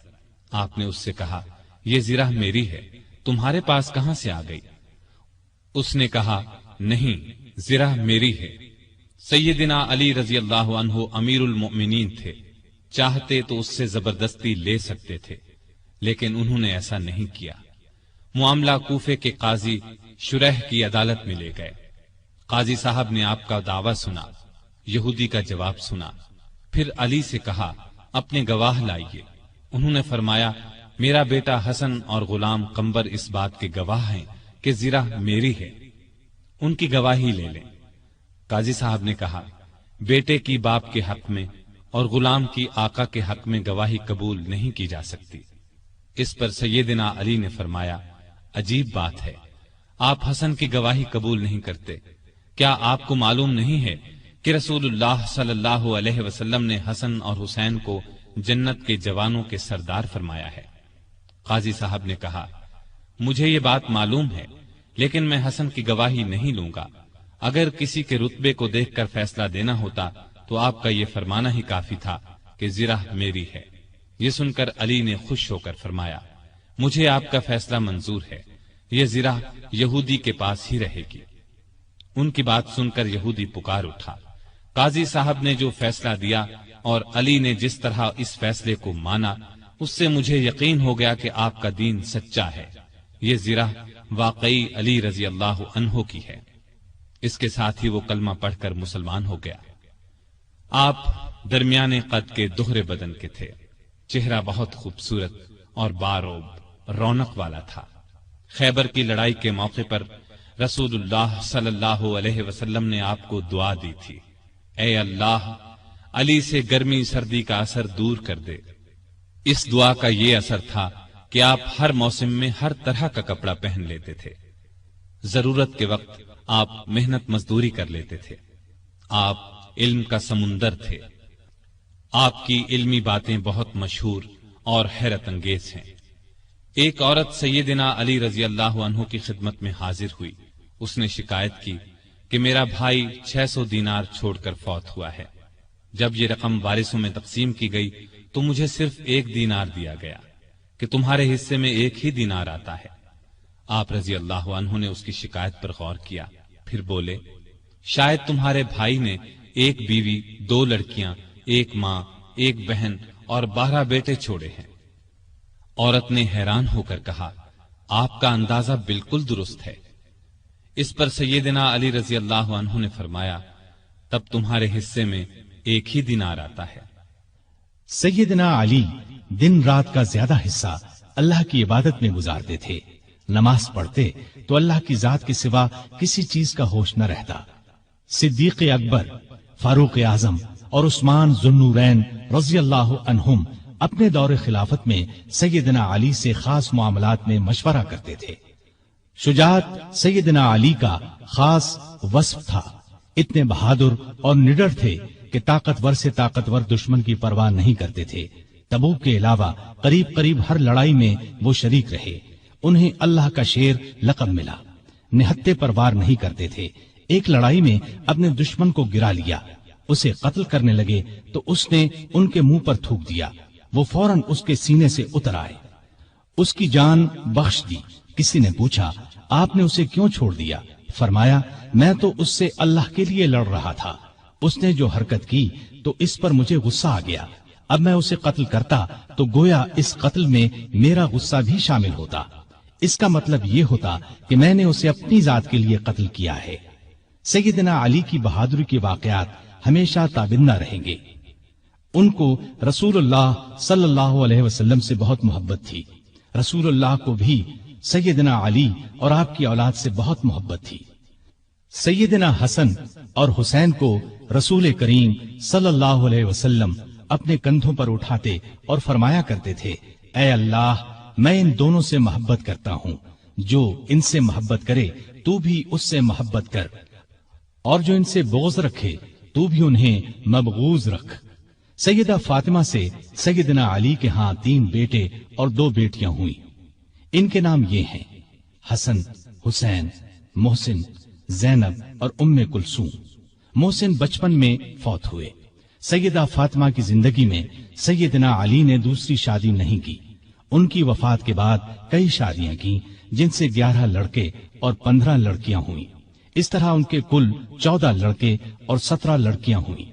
آپ نے اس سے کہا، یہ زرہ میری ہے، تمہارے پاس کہاں سے آ گئی؟ اس نے کہا، نہیں، زرہ میری ہے۔ سیدنا علی رضی اللہ عنہ امیر المؤمنین تھے، چاہتے تو اس سے زبردستی لے سکتے تھے، لیکن انہوں نے ایسا نہیں کیا۔ معاملہ کوفے کے قاضی شریح کی عدالت میں لے گئے۔ قاضی صاحب نے آپ کا دعویٰ سنا، یہودی کا جواب سنا، پھر علی سے کہا، اپنے گواہ لائیے۔ انہوں نے فرمایا، میرا بیٹا حسن اور غلام قمبر اس بات کے گواہ ہیں کہ زرہ میری ہے، ان کی گواہی لے لیں۔ قاضی صاحب نے کہا، بیٹے کی باپ کے حق میں اور غلام کی آقا کے حق میں گواہی قبول نہیں کی جا سکتی۔ اس پر سیدنا علی نے فرمایا، عجیب بات ہے، آپ حسن کی گواہی قبول نہیں کرتے، کیا آپ کو معلوم نہیں ہے کہ رسول اللہ صلی اللہ علیہ وسلم نے حسن اور حسین کو جنت کے جوانوں کے سردار فرمایا ہے؟ قاضی صاحب نے کہا، مجھے یہ بات معلوم ہے، لیکن میں حسن کی گواہی نہیں لوں گا، اگر کسی کے رتبے کو دیکھ کر فیصلہ دینا ہوتا تو آپ کا یہ فرمانا ہی کافی تھا کہ زرہ میری ہے۔ یہ سن کر علی نے خوش ہو کر فرمایا، مجھے آپ کا فیصلہ منظور ہے، یہ زرہ یہودی کے پاس ہی رہے گی۔ ان کی بات سن کر یہودی پکار اٹھا۔ قاضی صاحب نے جو فیصلہ دیا اور علی نے جس طرح اس فیصلے کو مانا، اس سے مجھے یقین ہو گیا کہ آپ کا دین سچا ہے، یہ زرہ واقعی علی رضی اللہ عنہ کی ہے۔ اس کے ساتھ ہی وہ کلمہ پڑھ کر مسلمان ہو گیا۔ آپ درمیانے قد کے دوہرے بدن کے تھے، چہرہ بہت خوبصورت اور باروب رونق والا تھا۔ خیبر کی لڑائی کے موقع پر رسول اللہ صلی اللہ علیہ وسلم نے آپ کو دعا دی تھی، اے اللہ، علی سے گرمی سردی کا اثر دور کر دے۔ اس دعا کا یہ اثر تھا کہ آپ ہر موسم میں ہر طرح کا کپڑا پہن لیتے تھے، ضرورت کے وقت آپ محنت مزدوری کر لیتے تھے، آپ علم کا سمندر تھے، آپ کی علمی باتیں بہت مشہور اور حیرت انگیز ہیں۔ ایک عورت سیدنا علی رضی اللہ عنہ کی خدمت میں حاضر ہوئی، اس نے شکایت کی کہ میرا بھائی 600 دینار چھوڑ کر فوت ہوا ہے، جب یہ رقم وارثوں میں تقسیم کی گئی تو مجھے صرف 1 دینار دیا گیا کہ تمہارے حصے میں 1 ہی دینار آتا ہے۔ آپ رضی اللہ عنہ نے اس کی شکایت پر غور کیا، پھر بولے، شاید تمہارے بھائی نے 1 بیوی، 2 لڑکیاں، 1 ماں، 1 بہن اور 12 بیٹے چھوڑے ہیں۔ عورت نے حیران ہو کر کہا، آپ کا اندازہ بالکل درست ہے۔ اس پر سیدنا علی رضی اللہ عنہ نے فرمایا، تب تمہارے حصے میں ایک ہی دینار آتا ہے۔ سیدنا علی دن رات کا زیادہ حصہ اللہ کی عبادت میں گزارتے تھے۔ نماز پڑھتے تو اللہ کی ذات کے سوا کسی چیز کا ہوش نہ رہتا۔ صدیق اکبر، فاروق اعظم اور عثمان ذو النورین رضی اللہ عنہم اپنے دور خلافت میں سیدنا علی سے خاص معاملات میں مشورہ کرتے تھے۔ شجاعت سیدنا علی کا خاص وصف تھا۔ اتنے بہادر اور نڈر تھے کہ طاقتور سے طاقتور دشمن کی پرواہ نہیں کرتے تھے۔ تبوک کے علاوہ قریب قریب ہر لڑائی میں وہ شریک رہے۔ انہیں اللہ کا شیر لقب ملا۔ نہتے پر وار نہیں کرتے تھے۔ ایک لڑائی میں اپنے دشمن کو گرا لیا، اسے قتل کرنے لگے تو اس نے ان کے منہ پر تھوک دیا، وہ فوراً اس کے سینے سے اتر آئے، اس کی جان بخش دی۔ کسی نے پوچھا، آپ نے اسے کیوں چھوڑ دیا؟ فرمایا، میں تو اس سے اللہ کے لیے لڑ رہا تھا، اس نے جو حرکت کی تو اس پر مجھے غصہ آ گیا، اب میں اسے قتل کرتا تو گویا اس قتل میں میرا غصہ بھی شامل ہوتا، اس کا مطلب یہ ہوتا کہ میں نے اسے اپنی ذات کے لیے قتل کیا ہے۔ سیدنا علی کی بہادری کے واقعات ہمیشہ تابندہ رہیں گے۔ ان کو رسول اللہ صلی اللہ علیہ وسلم سے بہت محبت تھی۔ رسول اللہ کو بھی سیدنا علی اور آپ کی اولاد سے بہت محبت تھی۔ سیدنا حسن اور حسین کو رسول کریم صلی اللہ علیہ وسلم اپنے کندھوں پر اٹھاتے اور فرمایا کرتے تھے، اے اللہ، میں ان دونوں سے محبت کرتا ہوں، جو ان سے محبت کرے تو بھی اس سے محبت کر، اور جو ان سے بغض رکھے تو بھی انہیں مبغوض رکھ۔ سیدہ فاطمہ سے سیدنا علی کے ہاں 3 بیٹے اور 2 بیٹیاں ہوئیں۔ ان کے نام یہ ہیں حسن، حسین، محسن، زینب اور ام کلثوم۔ محسن بچپن میں فوت ہوئے۔ سیدہ فاطمہ کی زندگی میں سیدنا علی نے دوسری شادی نہیں کی۔ ان کی وفات کے بعد کئی شادیاں کی، جن سے 11 لڑکے اور 15 لڑکیاں ہوئیں۔ اس طرح ان کے کل 14 لڑکے اور 17 لڑکیاں ہوئیں۔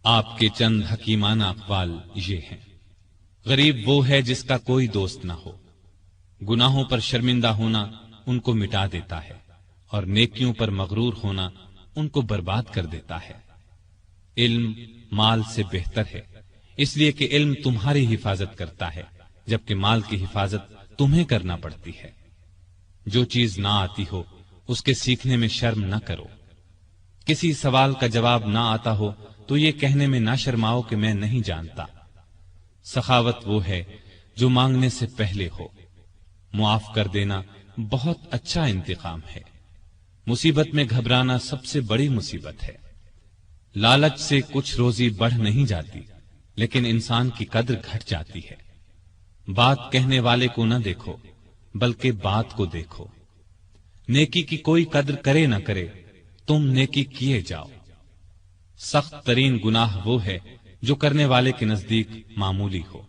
آپ کے چند حکیمانہ اقوال یہ ہیں، غریب وہ ہے جس کا کوئی دوست نہ ہو، گناہوں پر شرمندہ ہونا ان کو مٹا دیتا ہے، اور نیکیوں پر مغرور ہونا ان کو برباد کر دیتا ہے۔ علم مال سے بہتر ہے، اس لیے کہ علم تمہاری حفاظت کرتا ہے، جبکہ مال کی حفاظت تمہیں کرنا پڑتی ہے۔ جو چیز نہ آتی ہو اس کے سیکھنے میں شرم نہ کرو۔ کسی سوال کا جواب نہ آتا ہو تو یہ کہنے میں نہ شرماؤ کہ میں نہیں جانتا۔ سخاوت وہ ہے جو مانگنے سے پہلے ہو۔ معاف کر دینا بہت اچھا انتقام ہے۔ مصیبت میں گھبرانا سب سے بڑی مصیبت ہے۔ لالچ سے کچھ روزی بڑھ نہیں جاتی، لیکن انسان کی قدر گھٹ جاتی ہے۔ بات کہنے والے کو نہ دیکھو بلکہ بات کو دیکھو۔ نیکی کی کوئی قدر کرے نہ کرے، تم نیکی کیے جاؤ۔ سخت ترین گناہ وہ ہے جو کرنے والے کے نزدیک معمولی ہو۔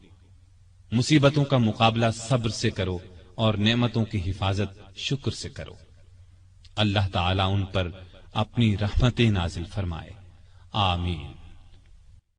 مصیبتوں کا مقابلہ صبر سے کرو اور نعمتوں کی حفاظت شکر سے کرو۔ اللہ تعالیٰ ان پر اپنی رحمتیں نازل فرمائے، آمین۔